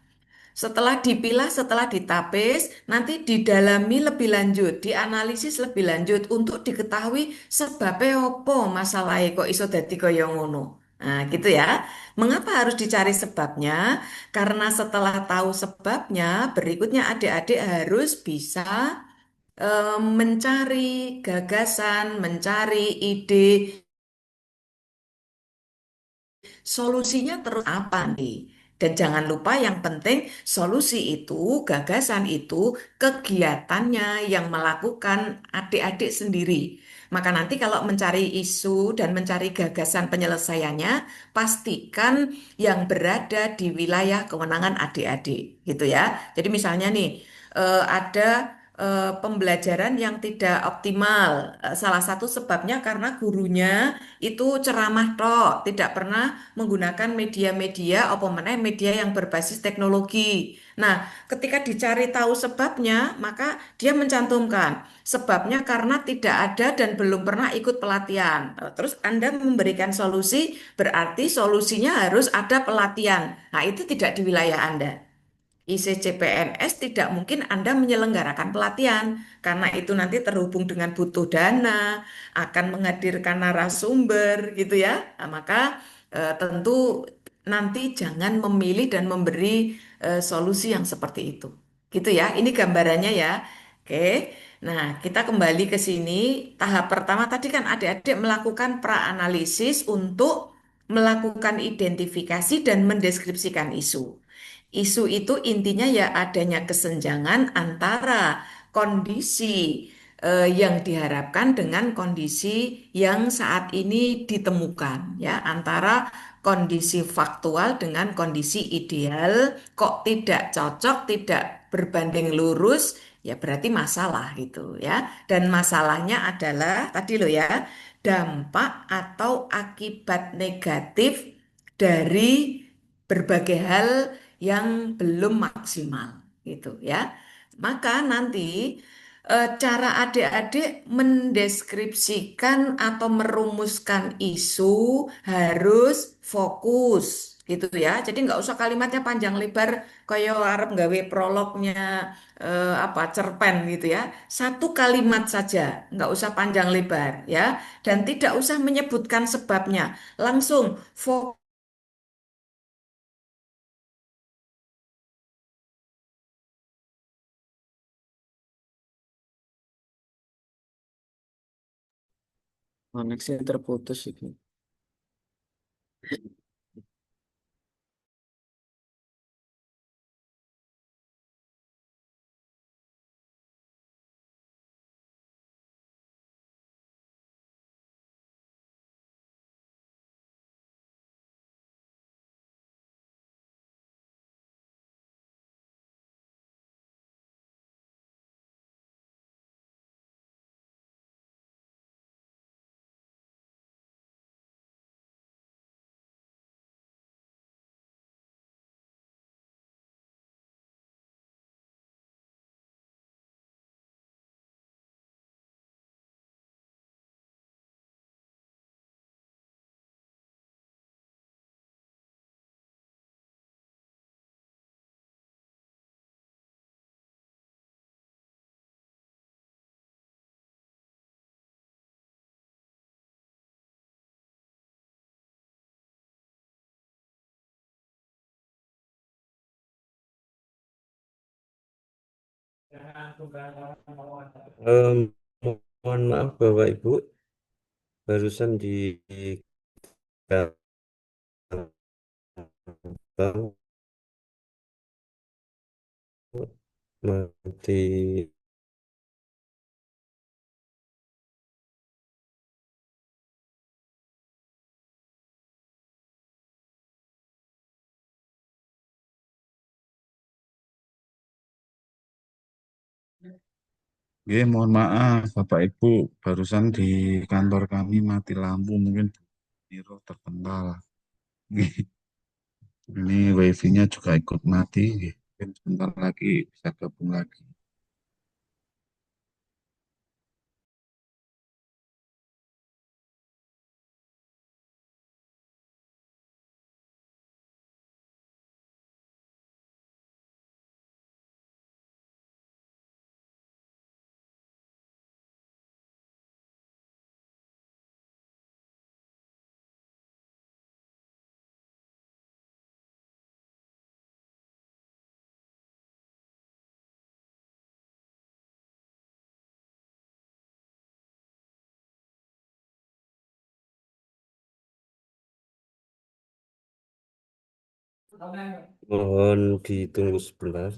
Setelah dipilah, setelah ditapis, nanti didalami lebih lanjut, dianalisis lebih lanjut untuk diketahui sebabnya apa masalahnya kok iso dadi kaya ngono. Nah, gitu ya. Mengapa harus dicari sebabnya? Karena setelah tahu sebabnya, berikutnya adik-adik harus bisa mencari gagasan, mencari ide, solusinya terus apa nih? Dan jangan lupa yang penting solusi itu, gagasan itu, kegiatannya yang melakukan adik-adik sendiri. Maka nanti kalau mencari isu dan mencari gagasan penyelesaiannya, pastikan yang berada di wilayah kewenangan adik-adik, gitu ya. Jadi misalnya nih, ada pembelajaran yang tidak optimal. Salah satu sebabnya karena gurunya itu ceramah tok, tidak pernah menggunakan media-media apa meneh media yang berbasis teknologi. Nah, ketika dicari tahu sebabnya, maka dia mencantumkan sebabnya karena tidak ada dan belum pernah ikut pelatihan. Terus Anda memberikan solusi, berarti solusinya harus ada pelatihan. Nah, itu tidak di wilayah Anda. ICCPNS tidak mungkin Anda menyelenggarakan pelatihan karena itu nanti terhubung dengan butuh dana, akan menghadirkan narasumber gitu ya. Nah, maka tentu nanti jangan memilih dan memberi solusi yang seperti itu. Gitu ya, ini gambarannya ya. Oke, nah kita kembali ke sini. Tahap pertama tadi kan adik-adik melakukan pra-analisis untuk melakukan identifikasi dan mendeskripsikan isu. Isu itu intinya ya adanya kesenjangan antara kondisi yang diharapkan dengan kondisi yang saat ini ditemukan ya antara kondisi faktual dengan kondisi ideal kok tidak cocok, tidak berbanding lurus ya berarti masalah gitu ya. Dan masalahnya adalah tadi loh ya, dampak atau akibat negatif dari berbagai hal yang belum maksimal gitu ya. Maka nanti cara adik-adik mendeskripsikan atau merumuskan isu harus fokus gitu ya. Jadi nggak usah kalimatnya panjang lebar kayak arep gawe prolognya apa cerpen gitu ya. Satu kalimat saja, nggak usah panjang lebar ya. Dan tidak usah menyebutkan sebabnya. Langsung fokus. Koneksi terputus itu. Em, Mohon maaf Bapak Ibu, barusan di mati. Mohon maaf Bapak Ibu, barusan di kantor kami mati lampu, mungkin Niro terpental. Ini wifi-nya juga ikut mati. Mungkin sebentar lagi bisa gabung lagi. Mohon ditunggu sebentar.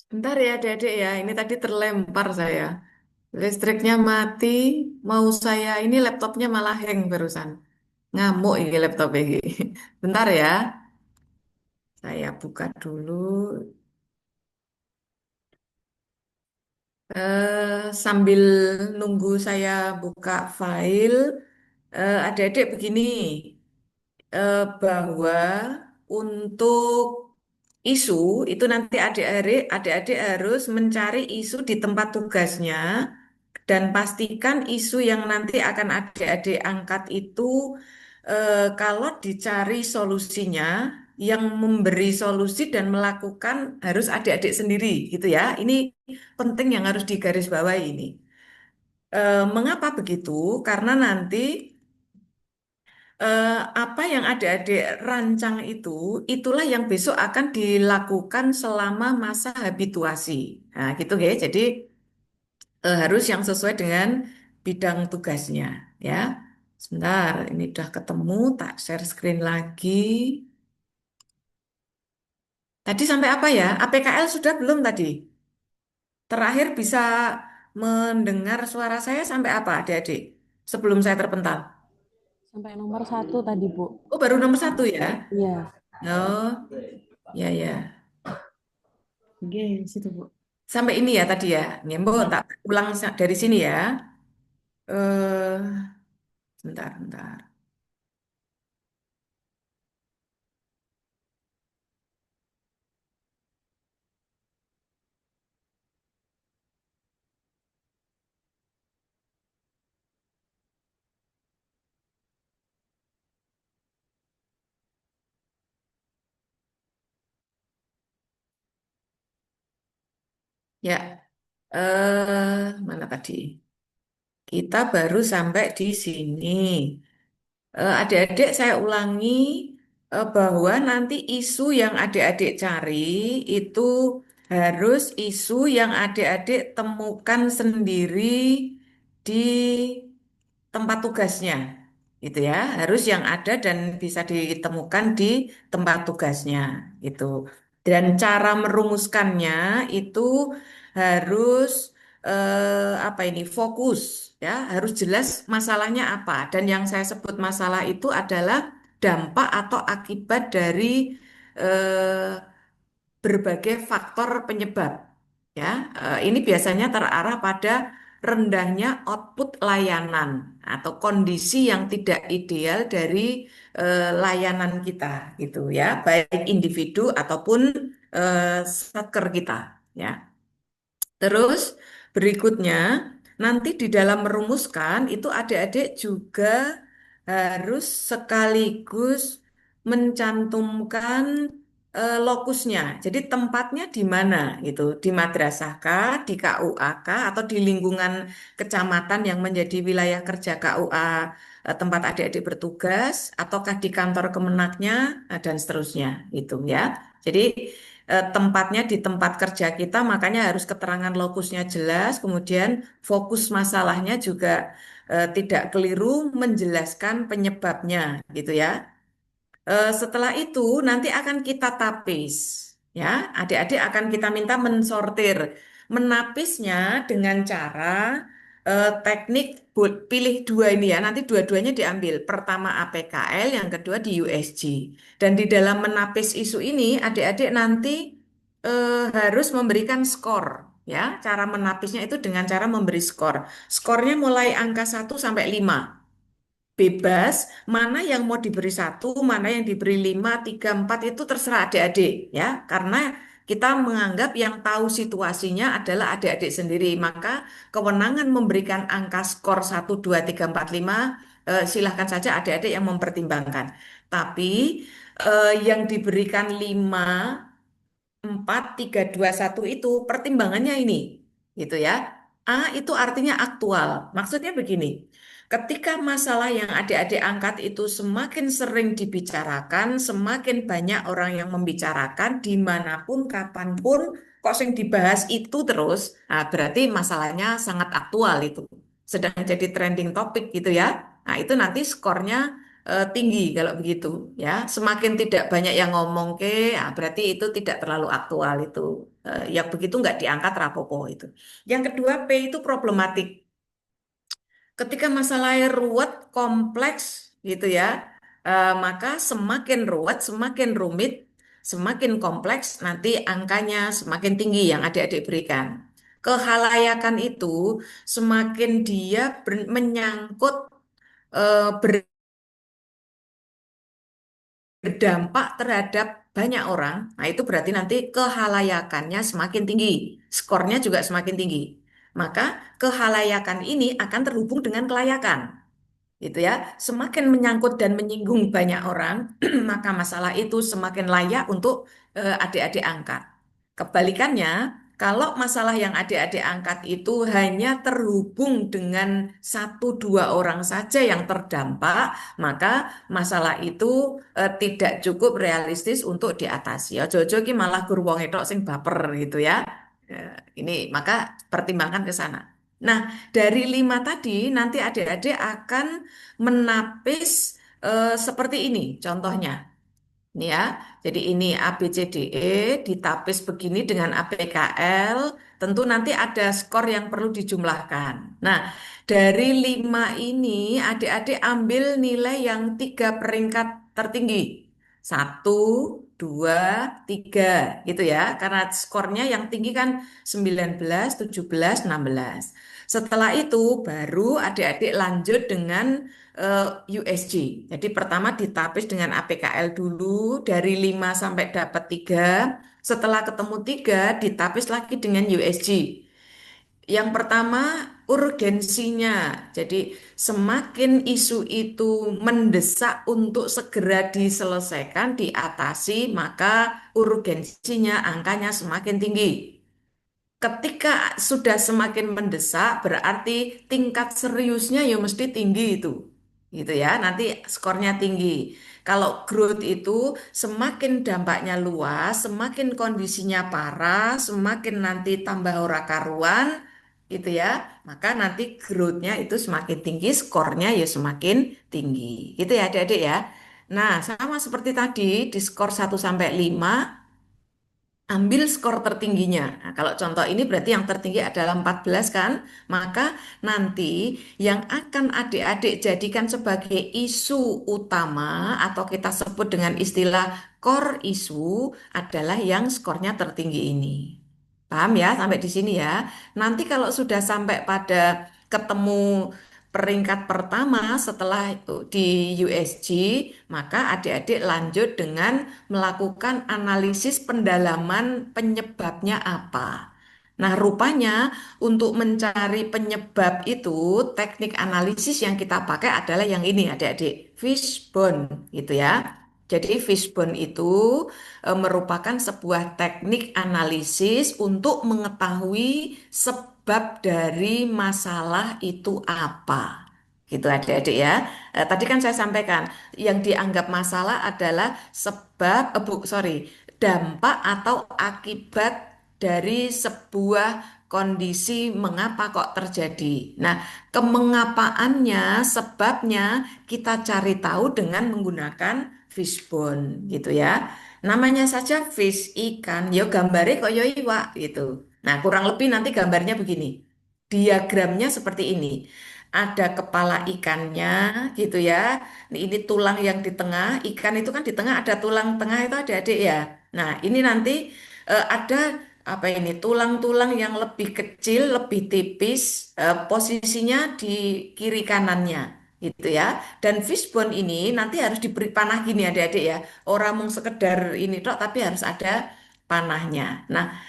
Bentar ya adik-adik ya, ini tadi terlempar saya. Listriknya mati, mau saya ini laptopnya malah hang barusan. Ngamuk ini laptop ini. Bentar ya, saya buka dulu. Sambil nunggu saya buka file, adik-adik begini, bahwa untuk isu itu nanti adik-adik harus mencari isu di tempat tugasnya dan pastikan isu yang nanti akan adik-adik angkat itu kalau dicari solusinya yang memberi solusi dan melakukan harus adik-adik sendiri gitu ya. Ini penting yang harus digarisbawahi ini. Mengapa begitu? Karena nanti apa yang adik-adik rancang itu, itulah yang besok akan dilakukan selama masa habituasi. Nah, gitu ya. Jadi harus yang sesuai dengan bidang tugasnya, ya. Sebentar, ini udah ketemu, tak share screen lagi. Tadi sampai apa ya? APKL sudah belum tadi? Terakhir bisa mendengar suara saya sampai apa, adik-adik? Sebelum saya terpental. Sampai nomor 1 tadi, Bu. Oh, baru nomor 1 ya? Iya. Oh, ya ya. Oke, situ Bu. Sampai ini ya tadi ya. Nih, Bu, tak ulang dari sini ya. Eh, Bentar, bentar. Ya, mana tadi? Kita baru sampai di sini. Adik-adik saya ulangi bahwa nanti isu yang adik-adik cari itu harus isu yang adik-adik temukan sendiri di tempat tugasnya, gitu ya. Harus yang ada dan bisa ditemukan di tempat tugasnya, gitu. Dan cara merumuskannya itu harus apa ini fokus, ya, harus jelas masalahnya apa. Dan yang saya sebut masalah itu adalah dampak atau akibat dari eh, berbagai faktor penyebab. Ya, ini biasanya terarah pada rendahnya output layanan atau kondisi yang tidak ideal dari layanan kita, gitu ya, baik individu ataupun satker kita, ya. Terus berikutnya nanti di dalam merumuskan itu adik-adik juga harus sekaligus mencantumkan lokusnya. Jadi tempatnya di mana gitu, di madrasah kah, di KUA kah, atau di lingkungan kecamatan yang menjadi wilayah kerja KUA tempat adik-adik bertugas, ataukah di kantor kemenaknya dan seterusnya gitu ya. Jadi tempatnya di tempat kerja kita, makanya harus keterangan lokusnya jelas, kemudian fokus masalahnya juga tidak keliru menjelaskan penyebabnya, gitu ya. Setelah itu nanti akan kita tapis, ya. Adik-adik akan kita minta mensortir, menapisnya dengan cara teknik pilih dua ini ya. Nanti dua-duanya diambil. Pertama APKL, yang kedua di USG. Dan di dalam menapis isu ini, adik-adik nanti harus memberikan skor, ya. Cara menapisnya itu dengan cara memberi skor. Skornya mulai angka 1 sampai 5, bebas, mana yang mau diberi 1, mana yang diberi 5, 3, 4 itu terserah adik-adik ya, karena kita menganggap yang tahu situasinya adalah adik-adik sendiri, maka kewenangan memberikan angka skor 1, 2, 3, 4, 5 silahkan saja adik-adik yang mempertimbangkan. Tapi yang diberikan 5, 4, 3, 2, 1 itu pertimbangannya ini, gitu ya. A itu artinya aktual. Maksudnya begini, ketika masalah yang adik-adik angkat itu semakin sering dibicarakan, semakin banyak orang yang membicarakan, dimanapun, kapanpun, kok yang dibahas itu terus, nah, berarti masalahnya sangat aktual itu. Sedang jadi trending topik gitu ya. Nah itu nanti skornya tinggi kalau begitu ya. Semakin tidak banyak yang ngomong berarti itu tidak terlalu aktual itu. Yang begitu nggak diangkat rapopo itu. Yang kedua P itu problematik. Ketika masalahnya ruwet, kompleks gitu ya, maka semakin ruwet, semakin rumit, semakin kompleks, nanti angkanya semakin tinggi yang adik-adik berikan. Kehalayakan itu semakin dia menyangkut berdampak terhadap banyak orang, nah itu berarti nanti kehalayakannya semakin tinggi, skornya juga semakin tinggi. Maka kehalayakan ini akan terhubung dengan kelayakan gitu ya. Semakin menyangkut dan menyinggung banyak orang, maka masalah itu semakin layak untuk adik-adik angkat. Kebalikannya, kalau masalah yang adik-adik angkat itu hanya terhubung dengan satu dua orang saja yang terdampak, maka masalah itu tidak cukup realistis untuk diatasi. Ojo-ojo ki malah guru wong edok sing baper gitu ya. Ini maka pertimbangkan ke sana. Nah, dari 5 tadi nanti adik-adik akan menapis seperti ini contohnya. Ini ya, jadi ini A, B, C, D, E ditapis begini dengan APKL, tentu nanti ada skor yang perlu dijumlahkan. Nah, dari 5 ini adik-adik ambil nilai yang 3 peringkat tertinggi. 1, 2, 3 gitu ya. Karena skornya yang tinggi kan 19, 17, 16. Setelah itu baru adik-adik lanjut dengan USG. Jadi pertama ditapis dengan APKL dulu dari 5 sampai dapat 3. Setelah ketemu 3 ditapis lagi dengan USG. Yang pertama urgensinya. Jadi semakin isu itu mendesak untuk segera diselesaikan, diatasi, maka urgensinya angkanya semakin tinggi. Ketika sudah semakin mendesak, berarti tingkat seriusnya ya mesti tinggi itu. Gitu ya, nanti skornya tinggi. Kalau growth itu semakin dampaknya luas, semakin kondisinya parah, semakin nanti tambah ora karuan, gitu ya. Maka nanti growth-nya itu semakin tinggi, skornya ya semakin tinggi. Gitu ya adik-adik ya. Nah, sama seperti tadi di skor 1 sampai 5. Ambil skor tertingginya. Nah, kalau contoh ini berarti yang tertinggi adalah 14 kan? Maka nanti yang akan adik-adik jadikan sebagai isu utama atau kita sebut dengan istilah core isu adalah yang skornya tertinggi ini. Paham ya sampai di sini ya? Nanti kalau sudah sampai pada ketemu peringkat pertama setelah itu di USG, maka adik-adik lanjut dengan melakukan analisis pendalaman penyebabnya apa. Nah, rupanya untuk mencari penyebab itu, teknik analisis yang kita pakai adalah yang ini, adik-adik, fishbone, gitu ya. Jadi fishbone itu merupakan sebuah teknik analisis untuk mengetahui sebab dari masalah itu apa. Gitu adik-adik ya. Tadi kan saya sampaikan yang dianggap masalah adalah dampak atau akibat dari sebuah kondisi mengapa kok terjadi. Nah, kemengapaannya, sebabnya kita cari tahu dengan menggunakan fishbone gitu ya. Namanya saja fish ikan, yo gambare kok yo iwak gitu. Nah, kurang lebih nanti gambarnya begini. Diagramnya seperti ini. Ada kepala ikannya gitu ya. Ini tulang yang di tengah. Ikan itu kan di tengah ada tulang tengah itu adik-adik ya. Nah, ini nanti ada apa ini tulang-tulang yang lebih kecil, lebih tipis, posisinya di kiri kanannya gitu ya. Dan fishbone ini nanti harus diberi panah gini adik-adik ya. Orang mau sekedar ini tok tapi harus ada panahnya. Nah,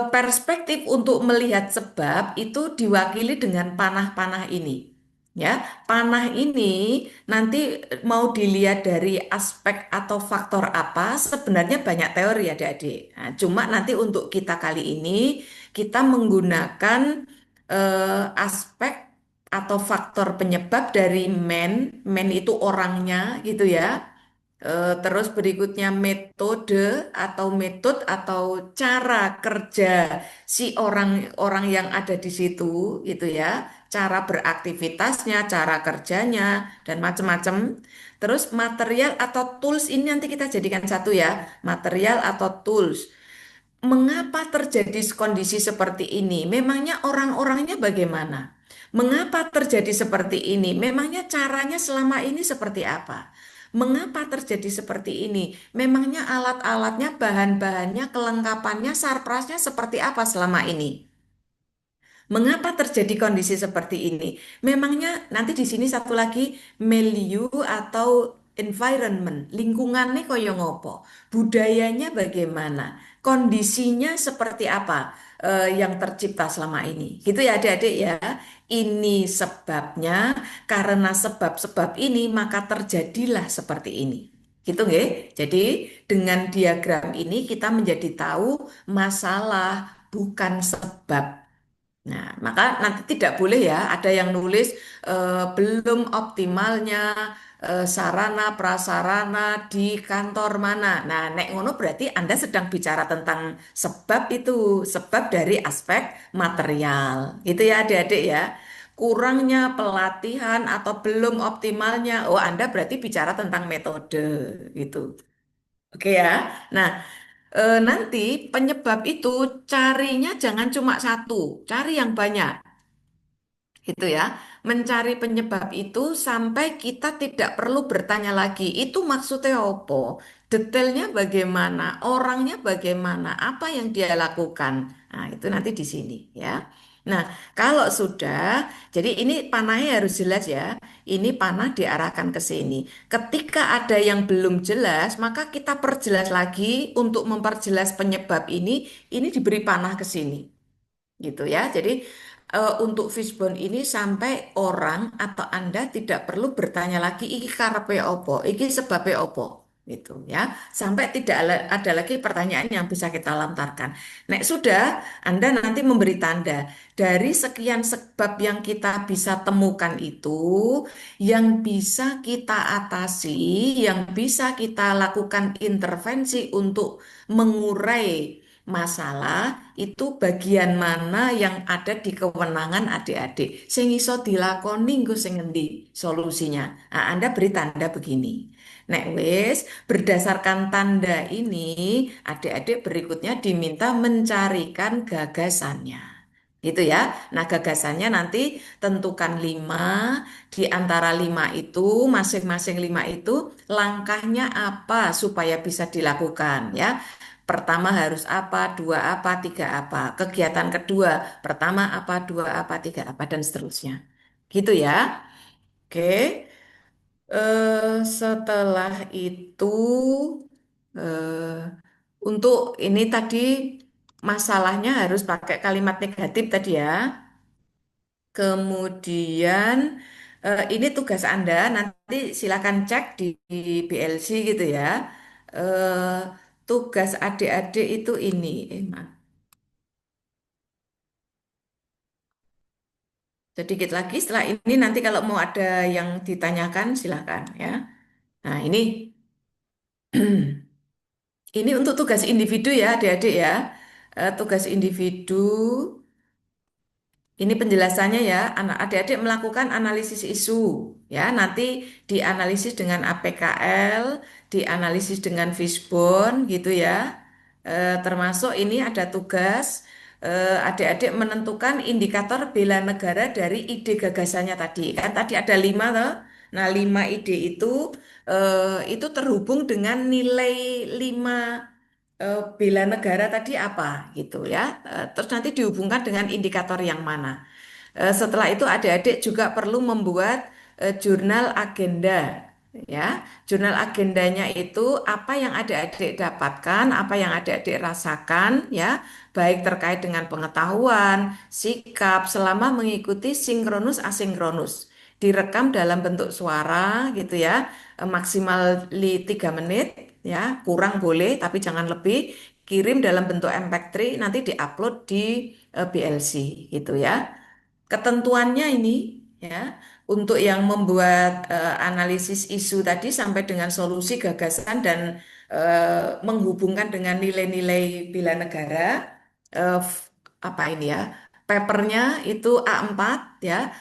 perspektif untuk melihat sebab itu diwakili dengan panah-panah ini. Ya, panah ini nanti mau dilihat dari aspek atau faktor apa, sebenarnya banyak teori ya adik-adik. Nah, cuma nanti untuk kita kali ini, kita menggunakan aspek atau faktor penyebab dari men itu orangnya gitu ya. Terus berikutnya metode atau cara kerja si orang-orang yang ada di situ gitu ya. cara beraktivitasnya, cara kerjanya, dan macam-macam. Terus material atau tools ini nanti kita jadikan satu ya, material atau tools. Mengapa terjadi kondisi seperti ini? Memangnya orang-orangnya bagaimana? Mengapa terjadi seperti ini? Memangnya caranya selama ini seperti apa? Mengapa terjadi seperti ini? Memangnya alat-alatnya, bahan-bahannya, kelengkapannya, sarprasnya seperti apa selama ini? Mengapa terjadi kondisi seperti ini? Memangnya nanti di sini satu lagi milieu atau environment, lingkungannya koyo ngopo, budayanya bagaimana, kondisinya seperti apa yang tercipta selama ini. Gitu ya adik-adik ya. Ini sebabnya, karena sebab-sebab ini maka terjadilah seperti ini. Gitu nggih. Jadi dengan diagram ini kita menjadi tahu masalah bukan sebab. Nah, maka nanti tidak boleh ya ada yang nulis belum optimalnya sarana prasarana di kantor mana. Nah, nek ngono berarti Anda sedang bicara tentang sebab itu, sebab dari aspek material. Gitu ya adik-adik ya. Kurangnya pelatihan atau belum optimalnya, oh Anda berarti bicara tentang metode gitu. Oke ya. Nah, nanti penyebab itu carinya jangan cuma satu, cari yang banyak. Gitu ya. Mencari penyebab itu sampai kita tidak perlu bertanya lagi, itu maksudnya apa? Detailnya bagaimana? Orangnya bagaimana? Apa yang dia lakukan? Nah, itu nanti di sini ya. Nah, kalau sudah, jadi ini panahnya harus jelas ya. Ini panah diarahkan ke sini. Ketika ada yang belum jelas, maka kita perjelas lagi untuk memperjelas penyebab ini diberi panah ke sini gitu ya. Jadi untuk fishbone ini sampai orang atau Anda tidak perlu bertanya lagi iki karepe opo, iki sebabnya opo gitu ya. Sampai tidak ada lagi pertanyaan yang bisa kita lontarkan. Nek sudah, Anda nanti memberi tanda dari sekian sebab yang kita bisa temukan itu, yang bisa kita atasi, yang bisa kita lakukan intervensi untuk mengurai masalah itu bagian mana yang ada di kewenangan adik-adik. Sing iso dilakoni nggo sing ngendi solusinya. Nah, Anda beri tanda begini. Nek wis berdasarkan tanda ini, adik-adik berikutnya diminta mencarikan gagasannya. Gitu ya. Nah, gagasannya nanti tentukan 5. Di antara 5 itu, masing-masing 5 itu langkahnya apa supaya bisa dilakukan ya. Pertama harus apa, dua apa, tiga apa. Kegiatan kedua, pertama apa, dua apa, tiga apa, dan seterusnya. Gitu ya. Oke. Setelah itu, eh, untuk ini tadi masalahnya harus pakai kalimat negatif tadi ya. Kemudian ini tugas Anda, nanti silakan cek di BLC gitu ya. Eh, Tugas adik-adik itu ini. Sedikit lagi setelah ini nanti kalau mau ada yang ditanyakan silakan ya. Nah ini ini untuk tugas individu ya adik-adik ya. Tugas individu. Ini penjelasannya ya, adik-adik melakukan analisis isu, ya nanti dianalisis dengan APKL, dianalisis dengan Fishbone gitu ya. Termasuk ini ada tugas adik-adik menentukan indikator bela negara dari ide gagasannya tadi. Kan tadi ada 5 toh. Nah 5 ide itu terhubung dengan nilai 5 bela negara tadi apa gitu ya. Terus nanti dihubungkan dengan indikator yang mana. Setelah itu adik-adik juga perlu membuat jurnal agenda ya. Jurnal agendanya itu apa yang adik-adik dapatkan, apa yang adik-adik rasakan ya, baik terkait dengan pengetahuan, sikap selama mengikuti sinkronus asinkronus. Direkam dalam bentuk suara gitu ya, maksimal 3 menit ya, kurang boleh tapi jangan lebih. Kirim dalam bentuk MP3 nanti diupload di BLC gitu ya. Ketentuannya ini ya untuk yang membuat analisis isu tadi sampai dengan solusi gagasan dan menghubungkan dengan nilai-nilai bela negara apa ini ya papernya itu A4 ya.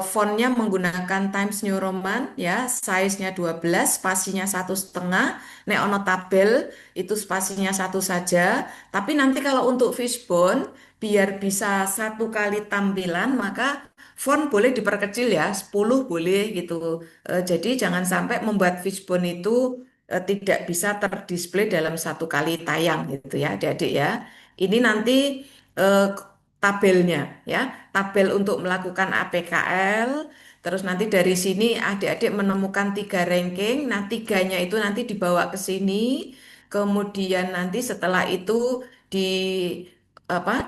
Fontnya menggunakan Times New Roman ya, size-nya 12, spasinya 1,5. Nek ono tabel itu spasinya satu saja. Tapi nanti kalau untuk fishbone biar bisa satu kali tampilan maka font boleh diperkecil ya, 10 boleh gitu. Jadi jangan sampai membuat fishbone itu tidak bisa terdisplay dalam satu kali tayang gitu ya, adik-adik ya. Ini nanti eh, tabelnya ya, tabel untuk melakukan APKL. Terus nanti dari sini adik-adik menemukan 3 ranking. Nah, tiganya itu nanti dibawa ke sini. Kemudian nanti setelah itu di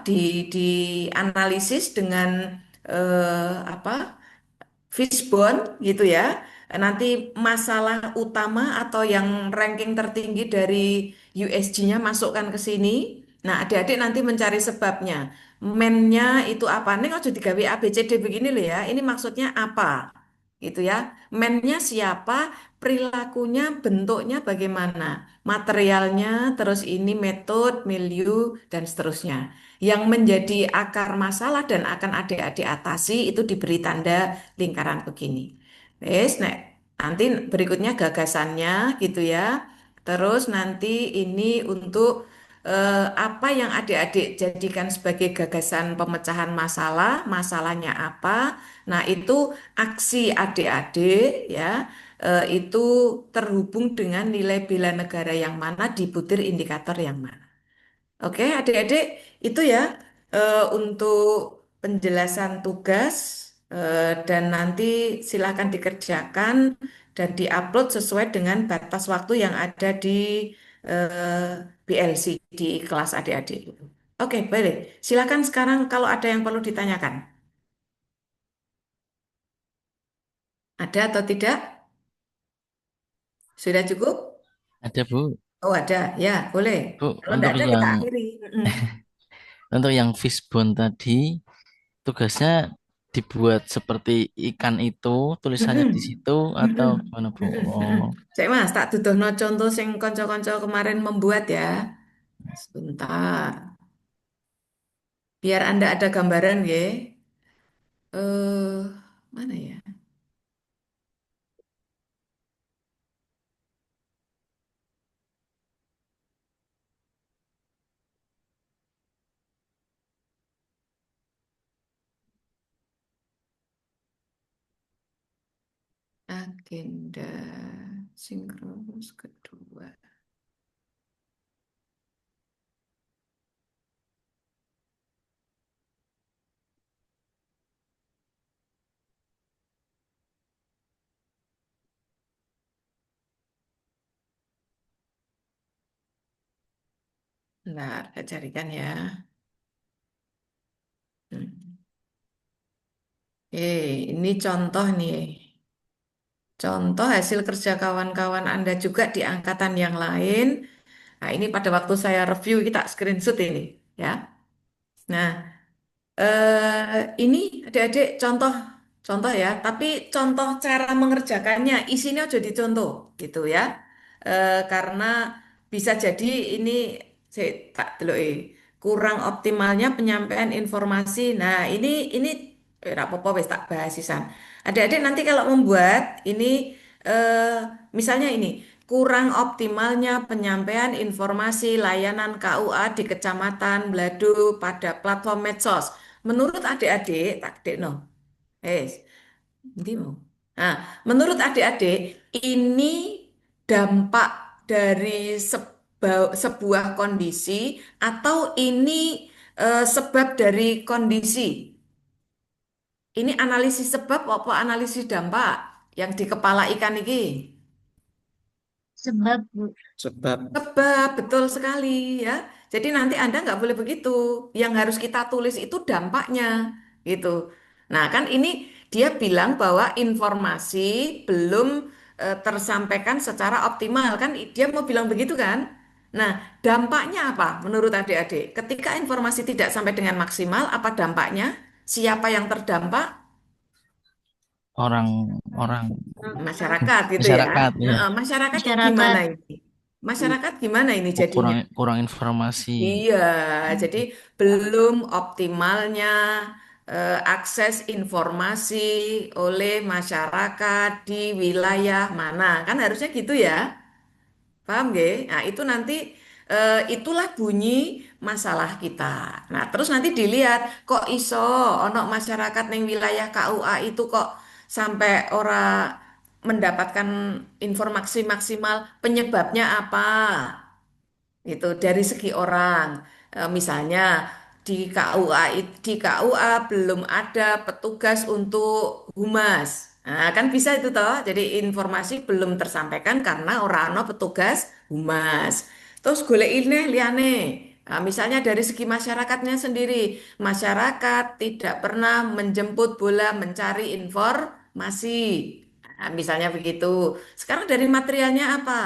dianalisis dengan apa fishbone gitu ya. Nanti masalah utama atau yang ranking tertinggi dari USG-nya masukkan ke sini. Nah, adik-adik nanti mencari sebabnya. Men-nya itu apa? Neng ojo digawe A, B, C, D begini loh ya. Ini maksudnya apa? Gitu ya. Men-nya siapa? Perilakunya, bentuknya bagaimana? Materialnya, terus ini metode, milieu, dan seterusnya. Yang menjadi akar masalah dan akan adik-adik atasi itu diberi tanda lingkaran begini. Wes, nanti berikutnya gagasannya gitu ya. Terus nanti ini untuk apa yang adik-adik jadikan sebagai gagasan pemecahan masalah, masalahnya apa. Nah, itu aksi adik-adik ya, itu terhubung dengan nilai bela negara yang mana di butir indikator yang mana. Oke, adik-adik, itu ya untuk penjelasan tugas dan nanti silakan dikerjakan dan diupload sesuai dengan batas waktu yang ada di BLC di kelas adik-adik. Oke, baik. Silakan sekarang kalau ada yang perlu ditanyakan. Ada atau tidak? Sudah cukup? Ada Bu. Oh, ada. Ya, boleh. Bu, Kalau tidak ada, kita akhiri. untuk yang fishbone tadi tugasnya dibuat seperti ikan itu, tulisannya di situ atau gimana Bu? Oh, Cek Mas, tak dudohno contoh sing konco-konco kemarin membuat ya. Sebentar. Biar Anda ada gambaran ya. Mana ya? Agenda sinkronus kedua. Bentar, saya carikan ya. Ini contoh nih. Contoh hasil kerja kawan-kawan Anda juga di angkatan yang lain. Nah, ini pada waktu saya review, kita screenshot ini. Ya. Nah, ini adik-adik contoh ya, tapi contoh cara mengerjakannya isinya jadi contoh gitu ya. Karena bisa jadi ini saya tak delok kurang optimalnya penyampaian informasi. Nah, ini ra apa-apa wis tak bahas sisan. Adik-adik nanti kalau membuat ini misalnya ini kurang optimalnya penyampaian informasi layanan KUA di Kecamatan Bladu pada platform medsos. Menurut adik-adik, tak no. Nanti mau. Nah, menurut adik-adik, ini dampak dari sebuah kondisi atau ini sebab dari kondisi? Ini analisis sebab apa analisis dampak yang di kepala ikan ini? Sebab, Bu. Sebab. Sebab, betul sekali ya. Jadi nanti Anda nggak boleh begitu. Yang harus kita tulis itu dampaknya gitu. Nah kan ini dia bilang bahwa informasi belum tersampaikan secara optimal kan. Dia mau bilang begitu kan. Nah dampaknya apa menurut adik-adik? Ketika informasi tidak sampai dengan maksimal, apa dampaknya? Siapa yang terdampak? orang Masyarakat gitu ya. masyarakat ya. Masyarakat yang Masyarakat. gimana ini? Masyarakat gimana ini Oh, jadinya? kurang kurang informasi. Iya, jadi belum optimalnya akses informasi oleh masyarakat di wilayah mana. Kan harusnya gitu ya. Paham gak? Nah, itu nanti itulah bunyi masalah kita. Nah, terus nanti dilihat kok iso ono masyarakat ning wilayah KUA itu kok sampai ora mendapatkan informasi maksimal, penyebabnya apa? Itu dari segi orang. Misalnya di KUA di KUA belum ada petugas untuk humas. Nah, kan bisa itu toh. Jadi informasi belum tersampaikan karena orang ono petugas humas. Terus golek ini liane. Nah, misalnya dari segi masyarakatnya sendiri, masyarakat tidak pernah menjemput bola mencari informasi. Nah, misalnya begitu. Sekarang dari materialnya apa?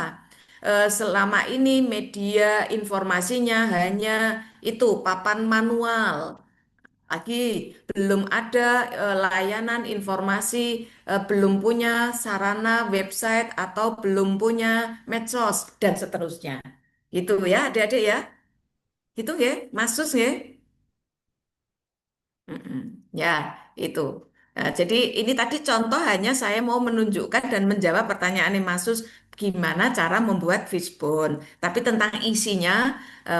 Selama ini media informasinya hanya itu papan manual. Lagi belum ada layanan informasi, belum punya sarana website atau belum punya medsos dan seterusnya. Gitu ya, adik-adik ya. Gitu ya, Masus ya. Mm-mm. Ya, itu. Nah, jadi ini tadi contoh hanya saya mau menunjukkan dan menjawab pertanyaan Masus gimana cara membuat fishbone. Tapi tentang isinya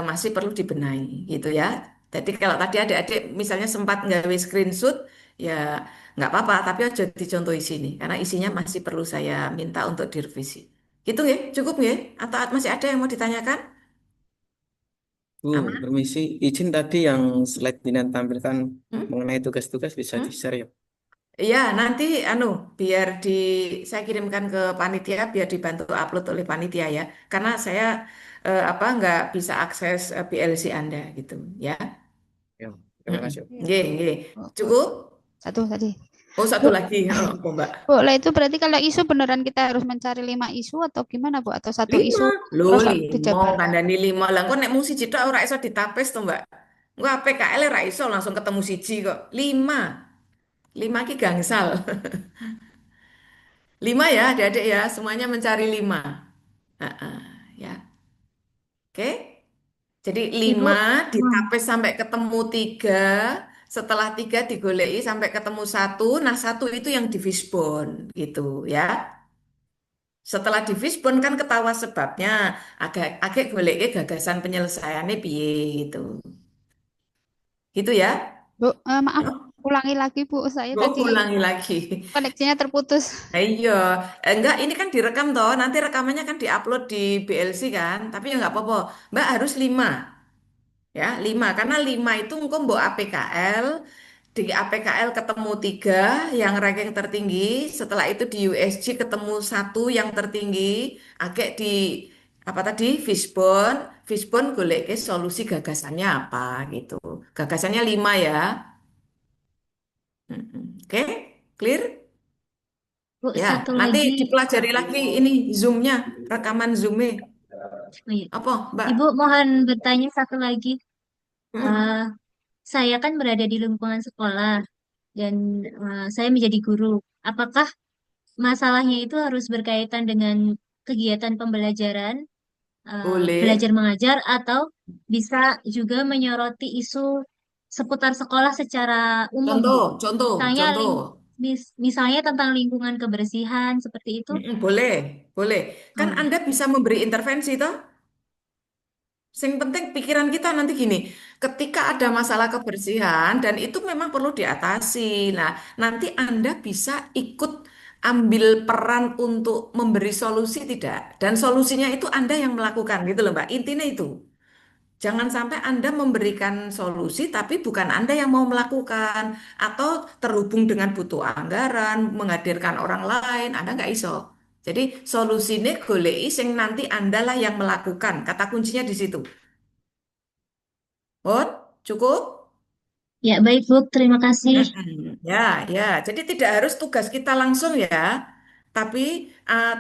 masih perlu dibenahi gitu ya. Jadi kalau tadi adik-adik misalnya sempat nggawe screenshot, ya nggak apa-apa, tapi aja dicontoh di sini karena isinya masih perlu saya minta untuk direvisi. Gitu ya, cukup ya? Atau masih ada yang mau ditanyakan? Bu, Aman? permisi, izin tadi yang slide Dinan tampilkan Hmm? mengenai tugas-tugas bisa Hmm? di-share ya. Iya, nanti biar saya kirimkan ke panitia biar dibantu upload oleh panitia ya. Karena saya nggak bisa akses PLC Anda gitu ya. Ya, terima Mm-mm. kasih. Nggih, nggih. Bu, Bu, Cukup? satu tadi. Oh, Bu, satu lagi. Oh, apa, Mbak? Bu, lah itu berarti kalau isu beneran kita harus mencari 5 isu atau gimana, Bu? Atau satu Lima. isu Loh, terus lima. dijabar? Kandani lima. Lah, kok nek mung siji tok ora iso ditapes to, Mbak? Enggak PKL ra iso langsung ketemu siji kok. Lima. Lima ki gangsal. Lima ya, adik-adik ya. Semuanya mencari lima. Heeh, ya. Oke. Jadi Ibu, lima hmm, ditapis sampai ketemu tiga, setelah tiga digoleki sampai ketemu satu, nah satu itu yang di fishbone gitu ya. Setelah di fishbone kan ketawa sebabnya, agak agak goleki gagasan penyelesaiannya piye gitu. Gitu ya. Bu, maaf, ulangi lagi, Bu. Saya Oh, tadi ulangi lagi. koneksinya terputus. Iya, enggak ini kan direkam toh, nanti rekamannya kan diupload di BLC kan, tapi ya nggak apa-apa. Mbak harus lima. Ya, lima. Karena lima itu engkau mbok APKL, di APKL ketemu tiga yang ranking tertinggi, setelah itu di USG ketemu satu yang tertinggi, agak di apa tadi Fishbone, Fishbone golek ke solusi gagasannya apa gitu. Gagasannya lima ya. Oke, clear? Bu, Ya, satu nanti lagi. dipelajari lagi ini Zoom-nya, rekaman Zoom-nya. Oh iya. Apa, Mbak? Ibu, mohon bertanya satu lagi. Mm. Eh, saya kan berada di lingkungan sekolah dan saya menjadi guru. Apakah masalahnya itu harus berkaitan dengan kegiatan pembelajaran, belajar Boleh. mengajar, atau bisa juga menyoroti isu seputar sekolah secara umum, Bu? Contoh, contoh, Misalnya, contoh. misalnya tentang lingkungan kebersihan seperti itu. Boleh, boleh. Kan Oh, Anda bisa memberi intervensi toh? Yang penting pikiran kita nanti gini, ketika ada masalah kebersihan dan itu memang perlu diatasi. Nah, nanti Anda bisa ikut ambil peran untuk memberi solusi tidak? Dan solusinya itu Anda yang melakukan gitu loh, Mbak. Intinya itu. Jangan sampai Anda memberikan solusi tapi bukan Anda yang mau melakukan atau terhubung dengan butuh anggaran, menghadirkan orang lain, Anda nggak iso. Jadi solusinya goleki sing nanti Anda lah yang melakukan. Kata kuncinya di situ. Oh, cukup? ya baik, Bu. Terima kasih. Ya, ya. Jadi tidak harus tugas kita langsung ya, tapi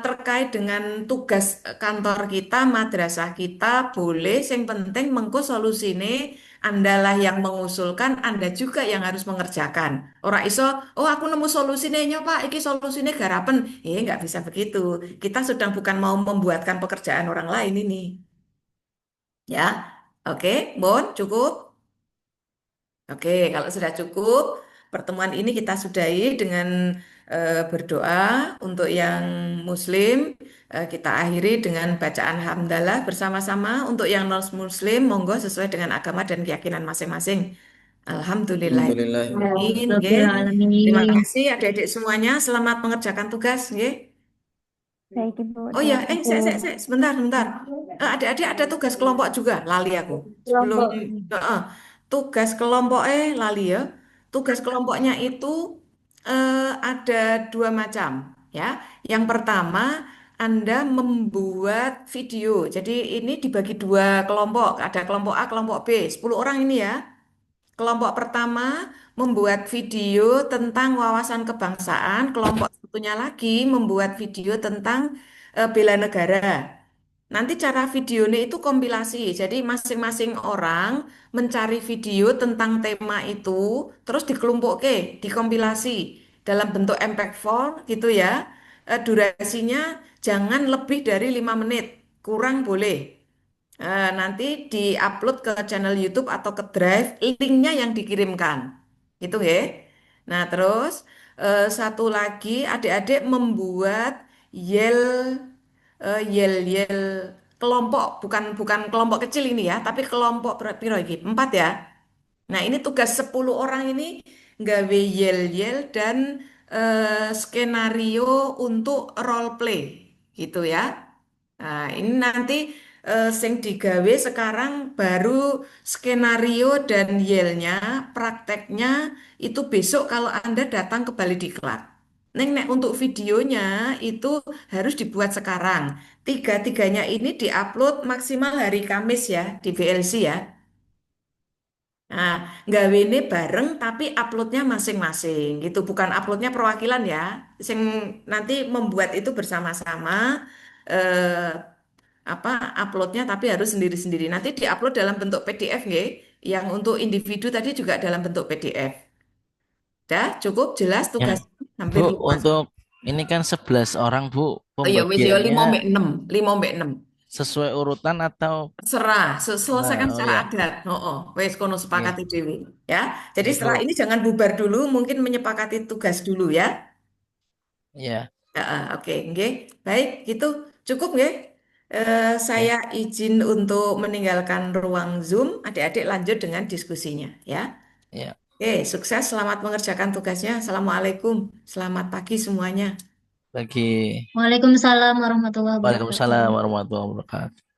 terkait dengan tugas kantor kita, madrasah kita, boleh. Yang penting mengko solusine Andalah yang mengusulkan, Anda juga yang harus mengerjakan. Ora iso, oh aku nemu solusinya nyoba, iki solusinya garapen. Nggak bisa begitu. Kita sedang bukan mau membuatkan pekerjaan orang lain ini. Ya, oke, Bon, cukup. Oke, kalau sudah cukup, pertemuan ini kita sudahi dengan berdoa untuk yang Muslim. Kita akhiri dengan bacaan hamdalah bersama-sama. Untuk yang non-Muslim, monggo sesuai dengan agama dan keyakinan masing-masing. Alhamdulillah. Alhamdulillah. Amin, Rabbil nggih. Terima alamin. kasih adik-adik semuanya. Selamat mengerjakan tugas, nggih. Baik Ibu, Oh ya, terima kasih. sebentar, sebentar. Adik-adik ada tugas kelompok juga, lali aku. Sebelum Kelompok. tugas kelompok lali ya. Tugas kelompoknya itu ada dua macam, ya. Yang pertama, Anda membuat video. Jadi ini dibagi dua kelompok. Ada kelompok A, kelompok B. 10 orang ini ya. Kelompok pertama membuat video tentang wawasan kebangsaan, kelompok satunya lagi membuat video tentang bela negara. Nanti cara videonya itu kompilasi, jadi masing-masing orang mencari video tentang tema itu, terus dikelompokke, dikompilasi dalam bentuk MP4 gitu ya. Durasinya jangan lebih dari 5 menit, kurang boleh. Nanti di-upload ke channel YouTube atau ke Drive, linknya yang dikirimkan. Gitu ya. Nah, terus satu lagi adik-adik membuat yel yel kelompok, bukan bukan kelompok kecil ini ya, tapi kelompok piro iki? 4 ya. Nah, ini tugas 10 orang ini nggawe yel-yel dan skenario untuk role play gitu ya. Nah, ini nanti sing digawe sekarang baru skenario dan yelnya, prakteknya itu besok kalau Anda datang ke Bali Diklat. Nek untuk videonya itu harus dibuat sekarang. Tiga-tiganya ini diupload maksimal hari Kamis ya di VLC ya. Nah, gawene bareng tapi uploadnya masing-masing gitu, bukan uploadnya perwakilan ya. Sing nanti membuat itu bersama-sama eh, apa uploadnya tapi harus sendiri-sendiri. Nanti diupload dalam bentuk PDF nggih. Yang untuk individu tadi juga dalam bentuk PDF. Dah, cukup jelas Ya, tugas hampir Bu, luas. untuk ini kan 11 orang, Bu. Oh iya, wis ya 5 Pembagiannya mbek 6, 5 mbek 6. sesuai urutan atau Serah, selesaikan oh secara ya. adat. Oh, oh. Wes kono Oke. sepakati dewi. Ya. Jadi Oke, setelah Bu. ini jangan bubar dulu, mungkin menyepakati tugas dulu ya. Ya, Oke, nggih. Baik, gitu. Cukup nggih. Saya ya, izin untuk meninggalkan ruang Zoom. Adik-adik lanjut dengan diskusinya ya. ya. Oke, sukses. Selamat mengerjakan tugasnya. Assalamualaikum. Selamat pagi semuanya. Bagi Waalaikumsalam warahmatullahi Waalaikumsalam wabarakatuh. warahmatullahi wabarakatuh.